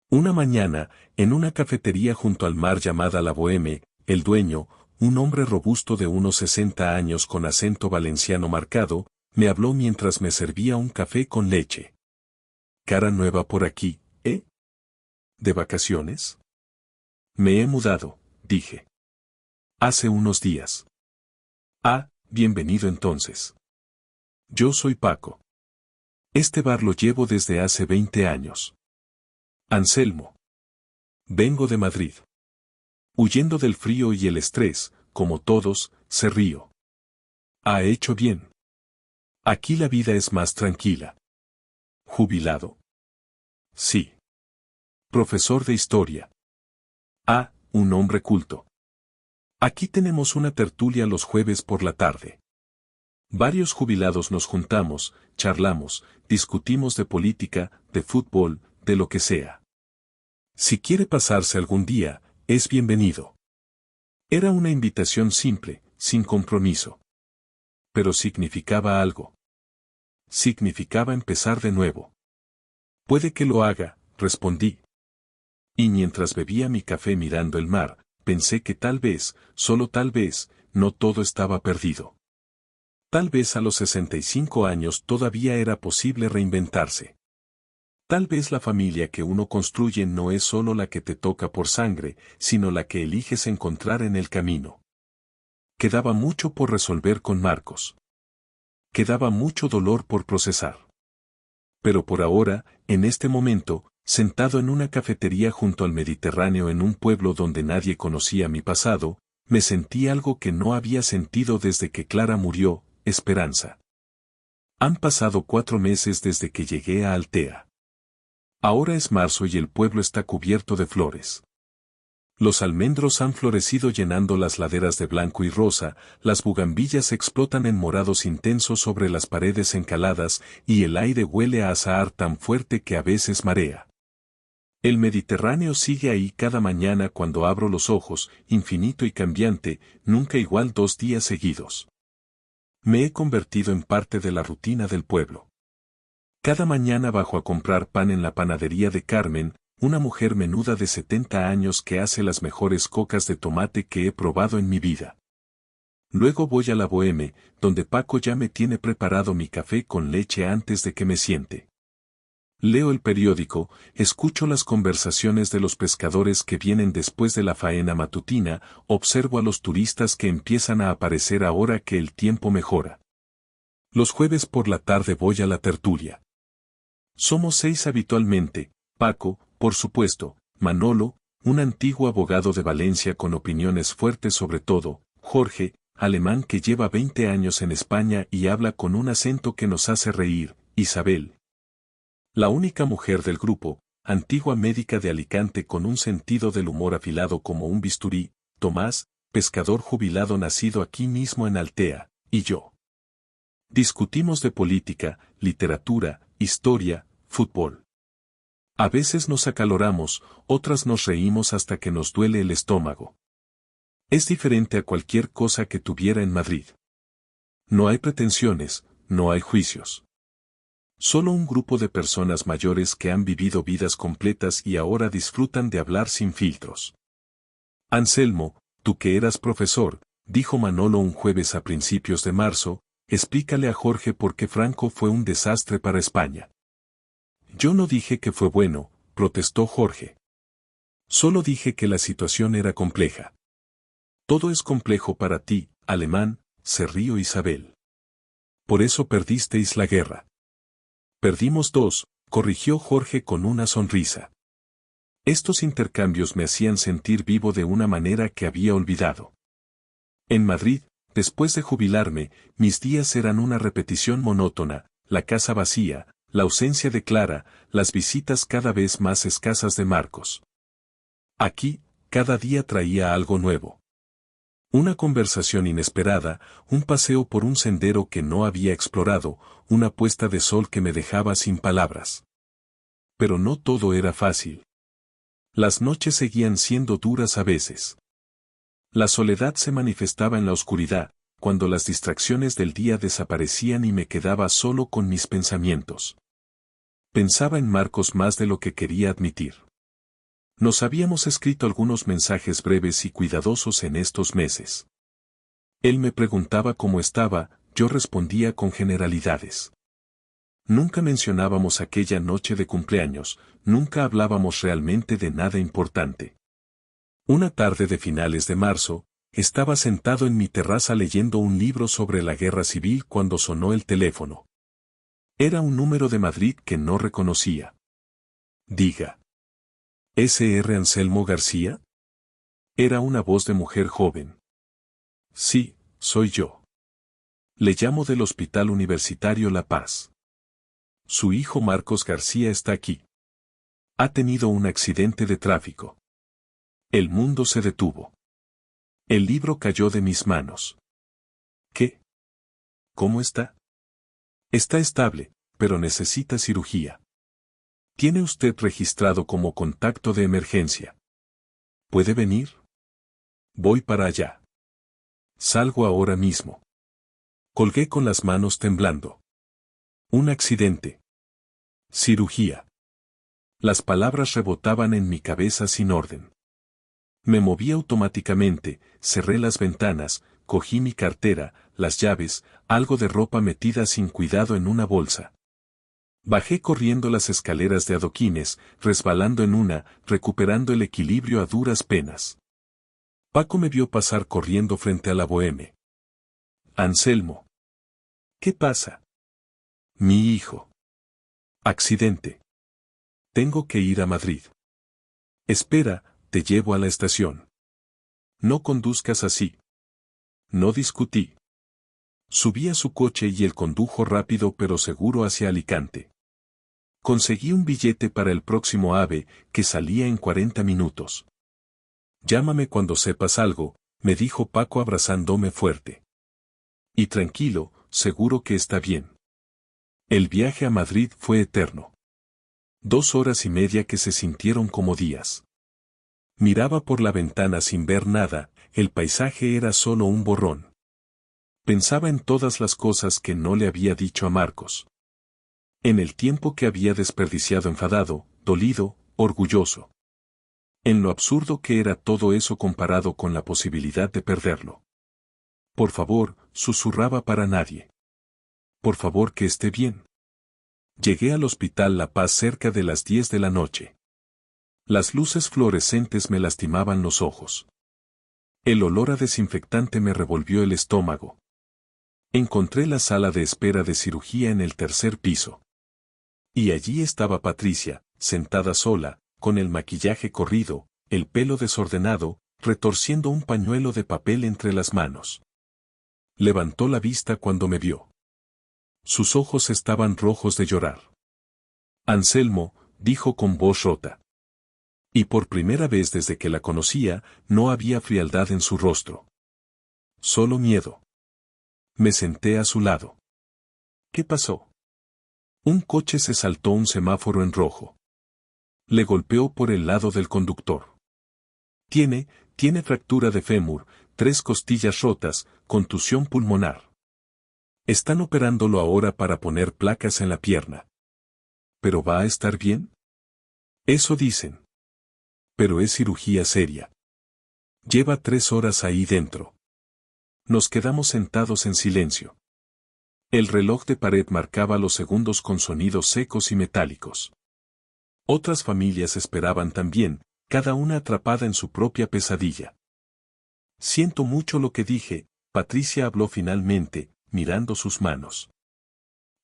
Una mañana, en una cafetería junto al mar llamada La Bohème, el dueño, un hombre robusto de unos 60 años con acento valenciano marcado, me habló mientras me servía un café con leche. Cara nueva por aquí, ¿eh? ¿De vacaciones? Me he mudado, dije. Hace unos días. Ah, bienvenido entonces. Yo soy Paco. Este bar lo llevo desde hace 20 años. Anselmo. Vengo de Madrid. Huyendo del frío y el estrés, como todos, se río. Ha hecho bien. Aquí la vida es más tranquila. ¿Jubilado? Sí. Profesor de historia. Ah, un hombre culto. Aquí tenemos una tertulia los jueves por la tarde. Varios jubilados nos juntamos, charlamos, discutimos de política, de fútbol, de lo que sea. Si quiere pasarse algún día, es bienvenido. Era una invitación simple, sin compromiso. Pero significaba algo. Significaba empezar de nuevo. Puede que lo haga, respondí. Y mientras bebía mi café mirando el mar, pensé que tal vez, solo tal vez, no todo estaba perdido. Tal vez a los 65 años todavía era posible reinventarse. Tal vez la familia que uno construye no es solo la que te toca por sangre, sino la que eliges encontrar en el camino. Quedaba mucho por resolver con Marcos. Quedaba mucho dolor por procesar. Pero por ahora, en este momento, sentado en una cafetería junto al Mediterráneo en un pueblo donde nadie conocía mi pasado, me sentí algo que no había sentido desde que Clara murió, esperanza. Han pasado 4 meses desde que llegué a Altea. Ahora es marzo y el pueblo está cubierto de flores. Los almendros han florecido llenando las laderas de blanco y rosa, las bugambillas explotan en morados intensos sobre las paredes encaladas y el aire huele a azahar tan fuerte que a veces marea. El Mediterráneo sigue ahí cada mañana cuando abro los ojos, infinito y cambiante, nunca igual 2 días seguidos. Me he convertido en parte de la rutina del pueblo. Cada mañana bajo a comprar pan en la panadería de Carmen, una mujer menuda de 70 años que hace las mejores cocas de tomate que he probado en mi vida. Luego voy a la Bohème, donde Paco ya me tiene preparado mi café con leche antes de que me siente. Leo el periódico, escucho las conversaciones de los pescadores que vienen después de la faena matutina, observo a los turistas que empiezan a aparecer ahora que el tiempo mejora. Los jueves por la tarde voy a la tertulia. Somos 6 habitualmente, Paco, por supuesto, Manolo, un antiguo abogado de Valencia con opiniones fuertes sobre todo, Jorge, alemán que lleva 20 años en España y habla con un acento que nos hace reír, Isabel. La única mujer del grupo, antigua médica de Alicante con un sentido del humor afilado como un bisturí, Tomás, pescador jubilado nacido aquí mismo en Altea, y yo. Discutimos de política, literatura, historia, fútbol. A veces nos acaloramos, otras nos reímos hasta que nos duele el estómago. Es diferente a cualquier cosa que tuviera en Madrid. No hay pretensiones, no hay juicios. Solo un grupo de personas mayores que han vivido vidas completas y ahora disfrutan de hablar sin filtros. Anselmo, tú que eras profesor, dijo Manolo un jueves a principios de marzo, explícale a Jorge por qué Franco fue un desastre para España. Yo no dije que fue bueno, protestó Jorge. Solo dije que la situación era compleja. Todo es complejo para ti, alemán, se rió Isabel. Por eso perdisteis la guerra. Perdimos 2, corrigió Jorge con una sonrisa. Estos intercambios me hacían sentir vivo de una manera que había olvidado. En Madrid, después de jubilarme, mis días eran una repetición monótona, la casa vacía, la ausencia de Clara, las visitas cada vez más escasas de Marcos. Aquí, cada día traía algo nuevo. Una conversación inesperada, un paseo por un sendero que no había explorado, una puesta de sol que me dejaba sin palabras. Pero no todo era fácil. Las noches seguían siendo duras a veces. La soledad se manifestaba en la oscuridad, cuando las distracciones del día desaparecían y me quedaba solo con mis pensamientos. Pensaba en Marcos más de lo que quería admitir. Nos habíamos escrito algunos mensajes breves y cuidadosos en estos meses. Él me preguntaba cómo estaba, yo respondía con generalidades. Nunca mencionábamos aquella noche de cumpleaños, nunca hablábamos realmente de nada importante. Una tarde de finales de marzo, estaba sentado en mi terraza leyendo un libro sobre la guerra civil cuando sonó el teléfono. Era un número de Madrid que no reconocía. Diga. ¿S.R. Anselmo García? Era una voz de mujer joven. Sí, soy yo. Le llamo del Hospital Universitario La Paz. Su hijo Marcos García está aquí. Ha tenido un accidente de tráfico. El mundo se detuvo. El libro cayó de mis manos. ¿Qué? ¿Cómo está? Está estable, pero necesita cirugía. Tiene usted registrado como contacto de emergencia. ¿Puede venir? Voy para allá. Salgo ahora mismo. Colgué con las manos temblando. Un accidente. Cirugía. Las palabras rebotaban en mi cabeza sin orden. Me moví automáticamente, cerré las ventanas, cogí mi cartera, las llaves, algo de ropa metida sin cuidado en una bolsa. Bajé corriendo las escaleras de adoquines, resbalando en una, recuperando el equilibrio a duras penas. Paco me vio pasar corriendo frente a la Bohème. Anselmo. ¿Qué pasa? Mi hijo. Accidente. Tengo que ir a Madrid. Espera, te llevo a la estación. No conduzcas así. No discutí. Subí a su coche y él condujo rápido pero seguro hacia Alicante. Conseguí un billete para el próximo AVE, que salía en 40 minutos. Llámame cuando sepas algo, me dijo Paco abrazándome fuerte. Y tranquilo, seguro que está bien. El viaje a Madrid fue eterno. 2 horas y media que se sintieron como días. Miraba por la ventana sin ver nada, el paisaje era solo un borrón. Pensaba en todas las cosas que no le había dicho a Marcos. En el tiempo que había desperdiciado enfadado, dolido, orgulloso. En lo absurdo que era todo eso comparado con la posibilidad de perderlo. Por favor, susurraba para nadie. Por favor que esté bien. Llegué al Hospital La Paz cerca de las 10 de la noche. Las luces fluorescentes me lastimaban los ojos. El olor a desinfectante me revolvió el estómago. Encontré la sala de espera de cirugía en el 3er piso. Y allí estaba Patricia, sentada sola, con el maquillaje corrido, el pelo desordenado, retorciendo un pañuelo de papel entre las manos. Levantó la vista cuando me vio. Sus ojos estaban rojos de llorar. Anselmo, dijo con voz rota. Y por primera vez desde que la conocía, no había frialdad en su rostro. Solo miedo. Me senté a su lado. ¿Qué pasó? Un coche se saltó un semáforo en rojo. Le golpeó por el lado del conductor. Tiene fractura de fémur, 3 costillas rotas, contusión pulmonar. Están operándolo ahora para poner placas en la pierna. ¿Pero va a estar bien? Eso dicen. Pero es cirugía seria. Lleva 3 horas ahí dentro. Nos quedamos sentados en silencio. El reloj de pared marcaba los segundos con sonidos secos y metálicos. Otras familias esperaban también, cada una atrapada en su propia pesadilla. Siento mucho lo que dije, Patricia habló finalmente, mirando sus manos.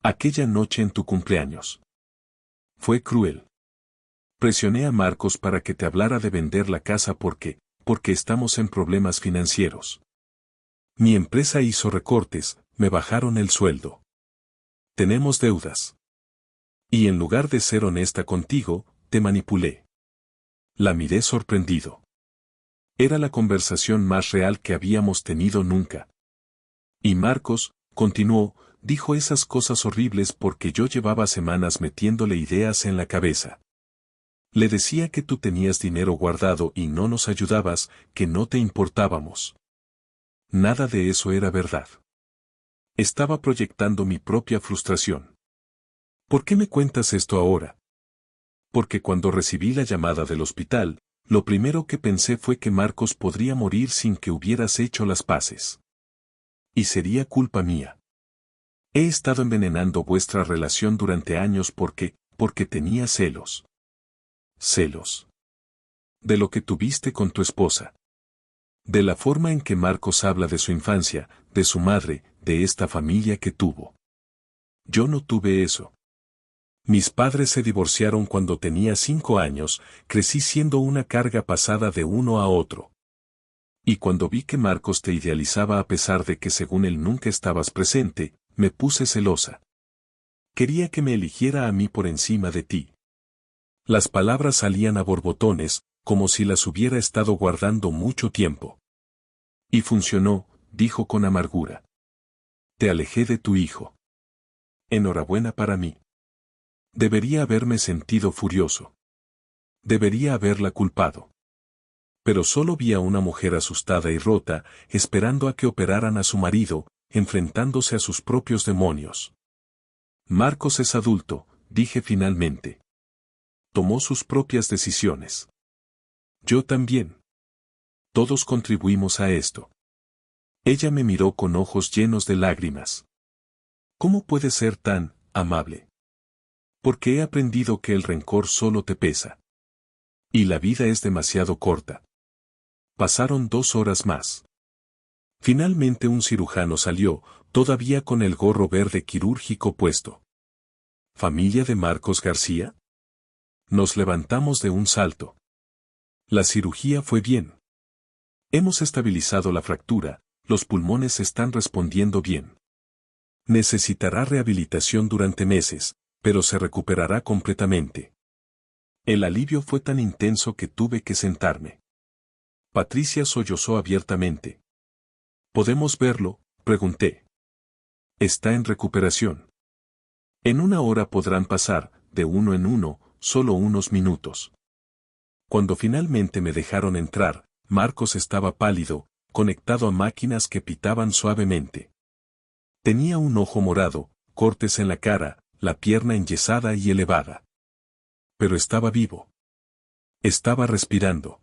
Aquella noche en tu cumpleaños. Fue cruel. Presioné a Marcos para que te hablara de vender la casa porque estamos en problemas financieros. Mi empresa hizo recortes, me bajaron el sueldo. Tenemos deudas. Y en lugar de ser honesta contigo, te manipulé. La miré sorprendido. Era la conversación más real que habíamos tenido nunca. Y Marcos, continuó, dijo esas cosas horribles porque yo llevaba semanas metiéndole ideas en la cabeza. Le decía que tú tenías dinero guardado y no nos ayudabas, que no te importábamos. Nada de eso era verdad. Estaba proyectando mi propia frustración. ¿Por qué me cuentas esto ahora? Porque cuando recibí la llamada del hospital, lo primero que pensé fue que Marcos podría morir sin que hubieras hecho las paces. Y sería culpa mía. He estado envenenando vuestra relación durante años porque tenía celos. Celos. De lo que tuviste con tu esposa. De la forma en que Marcos habla de su infancia, de su madre, de esta familia que tuvo. Yo no tuve eso. Mis padres se divorciaron cuando tenía 5 años, crecí siendo una carga pasada de uno a otro. Y cuando vi que Marcos te idealizaba a pesar de que según él nunca estabas presente, me puse celosa. Quería que me eligiera a mí por encima de ti. Las palabras salían a borbotones, como si las hubiera estado guardando mucho tiempo. Y funcionó, dijo con amargura. Te alejé de tu hijo. Enhorabuena para mí. Debería haberme sentido furioso. Debería haberla culpado. Pero solo vi a una mujer asustada y rota, esperando a que operaran a su marido, enfrentándose a sus propios demonios. Marcos es adulto, dije finalmente. Tomó sus propias decisiones. Yo también. Todos contribuimos a esto. Ella me miró con ojos llenos de lágrimas. ¿Cómo puedes ser tan amable? Porque he aprendido que el rencor solo te pesa. Y la vida es demasiado corta. Pasaron 2 horas más. Finalmente un cirujano salió, todavía con el gorro verde quirúrgico puesto. ¿Familia de Marcos García? Nos levantamos de un salto. La cirugía fue bien. Hemos estabilizado la fractura, los pulmones están respondiendo bien. Necesitará rehabilitación durante meses, pero se recuperará completamente. El alivio fue tan intenso que tuve que sentarme. Patricia sollozó abiertamente. ¿Podemos verlo?, pregunté. Está en recuperación. En 1 hora podrán pasar, de uno en uno, solo unos minutos. Cuando finalmente me dejaron entrar, Marcos estaba pálido, conectado a máquinas que pitaban suavemente. Tenía un ojo morado, cortes en la cara, la pierna enyesada y elevada. Pero estaba vivo. Estaba respirando.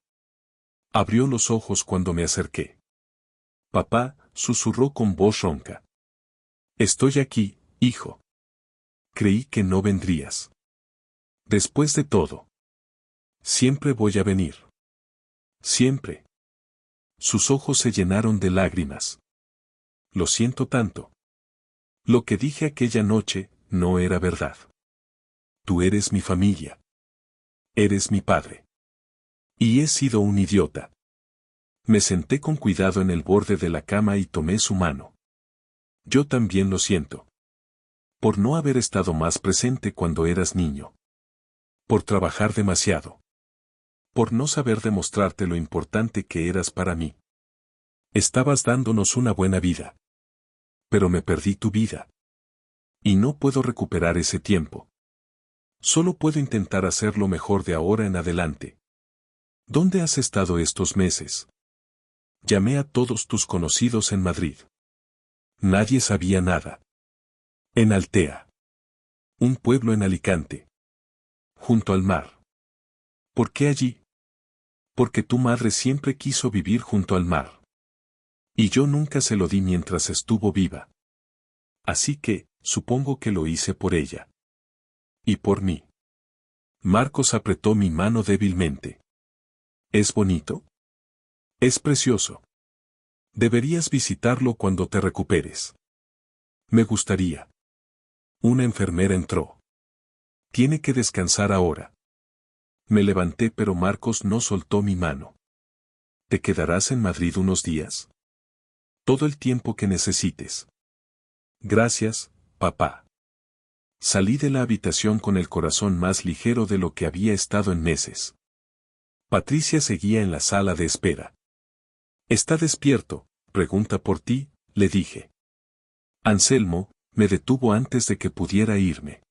Abrió los ojos cuando me acerqué. Papá, susurró con voz ronca. Estoy aquí, hijo. Creí que no vendrías. Después de todo. Siempre voy a venir. Siempre. Sus ojos se llenaron de lágrimas. Lo siento tanto. Lo que dije aquella noche no era verdad. Tú eres mi familia. Eres mi padre. Y he sido un idiota. Me senté con cuidado en el borde de la cama y tomé su mano. Yo también lo siento. Por no haber estado más presente cuando eras niño. Por trabajar demasiado. Por no saber demostrarte lo importante que eras para mí. Estabas dándonos una buena vida. Pero me perdí tu vida. Y no puedo recuperar ese tiempo. Solo puedo intentar hacerlo mejor de ahora en adelante. ¿Dónde has estado estos meses? Llamé a todos tus conocidos en Madrid. Nadie sabía nada. En Altea. Un pueblo en Alicante. Junto al mar. ¿Por qué allí? Porque tu madre siempre quiso vivir junto al mar. Y yo nunca se lo di mientras estuvo viva. Así que, supongo que lo hice por ella. Y por mí. Marcos apretó mi mano débilmente. ¿Es bonito? Es precioso. Deberías visitarlo cuando te recuperes. Me gustaría. Una enfermera entró. Tiene que descansar ahora. Me levanté pero Marcos no soltó mi mano. ¿Te quedarás en Madrid unos días? Todo el tiempo que necesites. Gracias, papá. Salí de la habitación con el corazón más ligero de lo que había estado en meses. Patricia seguía en la sala de espera. ¿Está despierto? Pregunta por ti, le dije. Anselmo, me detuvo antes de que pudiera irme.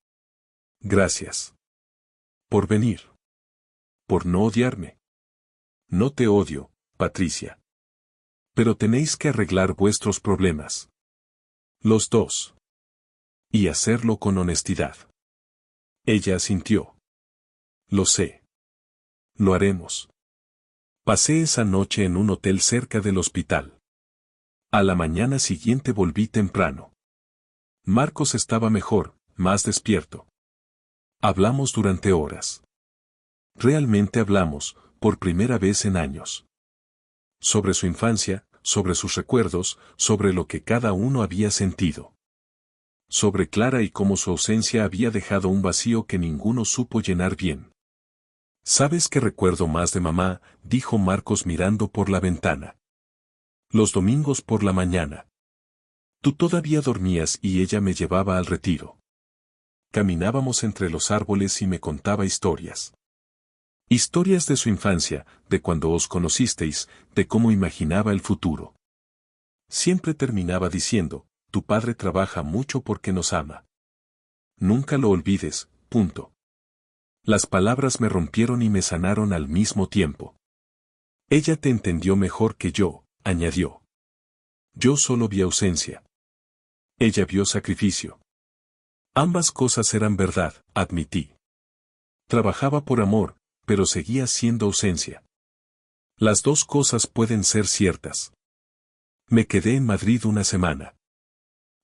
Gracias. Por venir. Por no odiarme. No te odio, Patricia. Pero tenéis que arreglar vuestros problemas. Los dos. Y hacerlo con honestidad. Ella asintió. Lo sé. Lo haremos. Pasé esa noche en un hotel cerca del hospital. A la mañana siguiente volví temprano. Marcos estaba mejor, más despierto. Hablamos durante horas. Realmente hablamos, por primera vez en años. Sobre su infancia, sobre sus recuerdos, sobre lo que cada uno había sentido. Sobre Clara y cómo su ausencia había dejado un vacío que ninguno supo llenar bien. ¿Sabes qué recuerdo más de mamá?, dijo Marcos mirando por la ventana. Los domingos por la mañana. Tú todavía dormías y ella me llevaba al retiro. Caminábamos entre los árboles y me contaba historias. Historias de su infancia, de cuando os conocisteis, de cómo imaginaba el futuro. Siempre terminaba diciendo, tu padre trabaja mucho porque nos ama. Nunca lo olvides, Las palabras me rompieron y me sanaron al mismo tiempo. Ella te entendió mejor que yo, añadió. Yo solo vi ausencia. Ella vio sacrificio. Ambas cosas eran verdad, admití. Trabajaba por amor, pero seguía siendo ausencia. Las dos cosas pueden ser ciertas. Me quedé en Madrid una semana.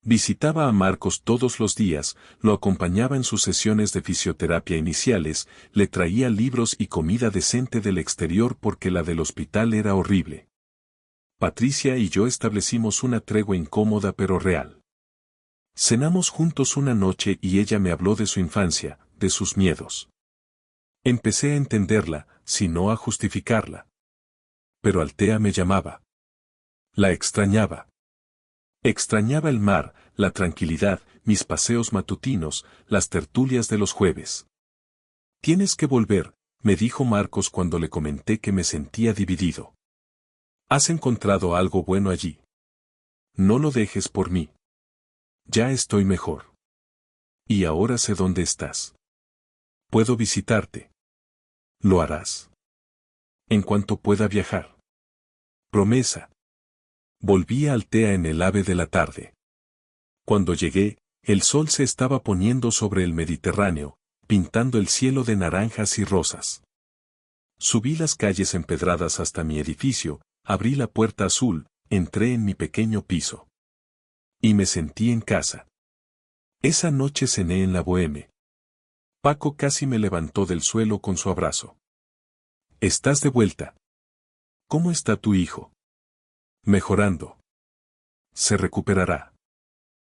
Visitaba a Marcos todos los días, lo acompañaba en sus sesiones de fisioterapia iniciales, le traía libros y comida decente del exterior porque la del hospital era horrible. Patricia y yo establecimos una tregua incómoda pero real. Cenamos juntos una noche y ella me habló de su infancia, de sus miedos. Empecé a entenderla, si no a justificarla. Pero Altea me llamaba. La extrañaba. Extrañaba el mar, la tranquilidad, mis paseos matutinos, las tertulias de los jueves. Tienes que volver, me dijo Marcos cuando le comenté que me sentía dividido. Has encontrado algo bueno allí. No lo dejes por mí. Ya estoy mejor. Y ahora sé dónde estás. Puedo visitarte. Lo harás. En cuanto pueda viajar. Promesa. Volví a Altea en el AVE de la tarde. Cuando llegué, el sol se estaba poniendo sobre el Mediterráneo, pintando el cielo de naranjas y rosas. Subí las calles empedradas hasta mi edificio, abrí la puerta azul, entré en mi pequeño piso. Y me sentí en casa. Esa noche cené en la Bohème. Paco casi me levantó del suelo con su abrazo. ¿Estás de vuelta? ¿Cómo está tu hijo? Mejorando. Se recuperará.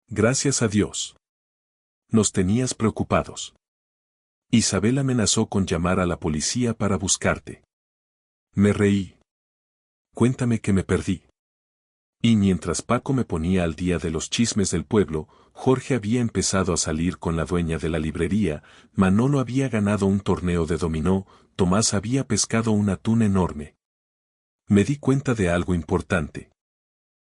Gracias a Dios. Nos tenías preocupados. Isabel amenazó con llamar a la policía para buscarte. Me reí. Cuéntame que me perdí. Y mientras Paco me ponía al día de los chismes del pueblo, Jorge había empezado a salir con la dueña de la librería, Manolo había ganado un torneo de dominó, Tomás había pescado un atún enorme. Me di cuenta de algo importante.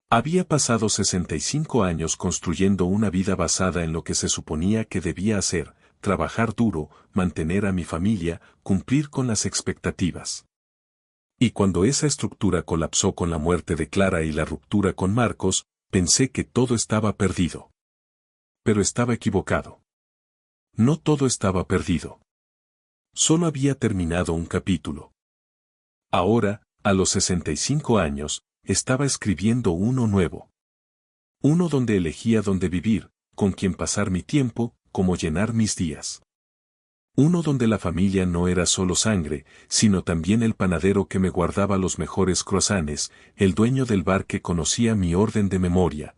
Había pasado 65 años construyendo una vida basada en lo que se suponía que debía hacer, trabajar duro, mantener a mi familia, cumplir con las expectativas. Y cuando esa estructura colapsó con la muerte de Clara y la ruptura con Marcos, pensé que todo estaba perdido. Pero estaba equivocado. No todo estaba perdido. Solo había terminado un capítulo. Ahora, a los 65 años, estaba escribiendo uno nuevo. Uno donde elegía dónde vivir, con quién pasar mi tiempo, cómo llenar mis días. Uno donde la familia no era solo sangre, sino también el panadero que me guardaba los mejores croissants, el dueño del bar que conocía mi orden de memoria.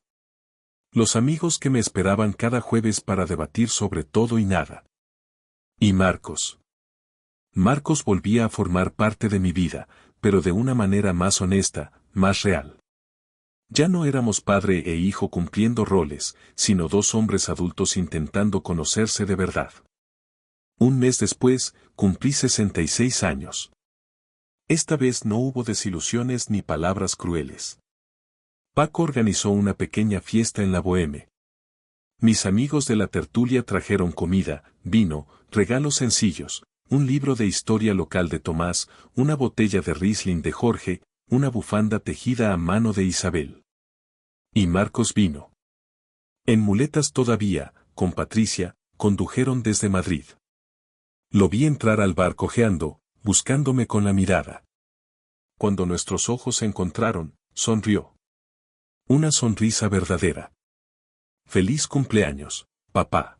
Los amigos que me esperaban cada jueves para debatir sobre todo y nada. Y Marcos. Marcos volvía a formar parte de mi vida, pero de una manera más honesta, más real. Ya no éramos padre e hijo cumpliendo roles, sino dos hombres adultos intentando conocerse de verdad. Un mes después, cumplí 66 años. Esta vez no hubo desilusiones ni palabras crueles. Paco organizó una pequeña fiesta en la Bohème. Mis amigos de la tertulia trajeron comida, vino, regalos sencillos, un libro de historia local de Tomás, una botella de Riesling de Jorge, una bufanda tejida a mano de Isabel. Y Marcos vino. En muletas todavía, con Patricia, condujeron desde Madrid. Lo vi entrar al bar cojeando, buscándome con la mirada. Cuando nuestros ojos se encontraron, sonrió. Una sonrisa verdadera. Feliz cumpleaños, papá.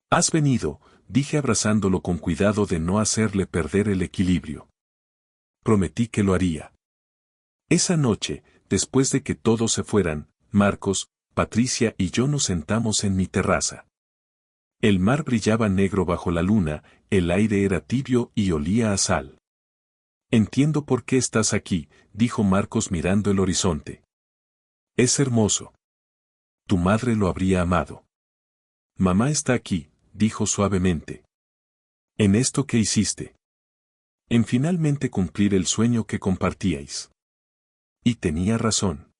Has venido, dije abrazándolo con cuidado de no hacerle perder el equilibrio. Prometí que lo haría. Esa noche, después de que todos se fueran, Marcos, Patricia y yo nos sentamos en mi terraza. El mar brillaba negro bajo la luna, el aire era tibio y olía a sal. Entiendo por qué estás aquí, dijo Marcos mirando el horizonte. Es hermoso. Tu madre lo habría amado. Mamá está aquí, dijo suavemente. ¿En esto qué hiciste? En finalmente cumplir el sueño que compartíais. Y tenía razón.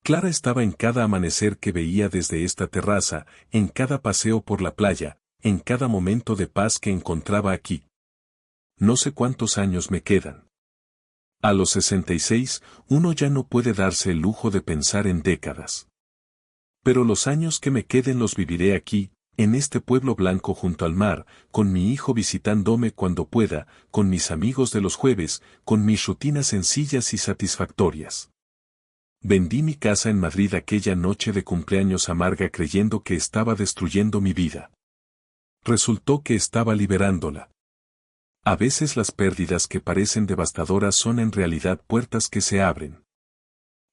Clara estaba en cada amanecer que veía desde esta terraza, en cada paseo por la playa, en cada momento de paz que encontraba aquí. No sé cuántos años me quedan. A los 66, uno ya no puede darse el lujo de pensar en décadas. Pero los años que me queden los viviré aquí, en este pueblo blanco junto al mar, con mi hijo visitándome cuando pueda, con mis amigos de los jueves, con mis rutinas sencillas y satisfactorias. Vendí mi casa en Madrid aquella noche de cumpleaños amarga creyendo que estaba destruyendo mi vida. Resultó que estaba liberándola. A veces las pérdidas que parecen devastadoras son en realidad puertas que se abren.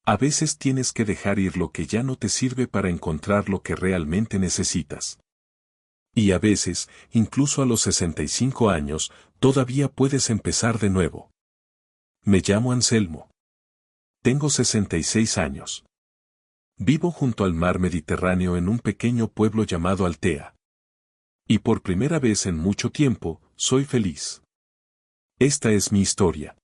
A veces tienes que dejar ir lo que ya no te sirve para encontrar lo que realmente necesitas. Y a veces, incluso a los 65 años, todavía puedes empezar de nuevo. Me llamo Anselmo. Tengo 66 años. Vivo junto al mar Mediterráneo en un pequeño pueblo llamado Altea. Y por primera vez en mucho tiempo, soy feliz. Esta es mi historia.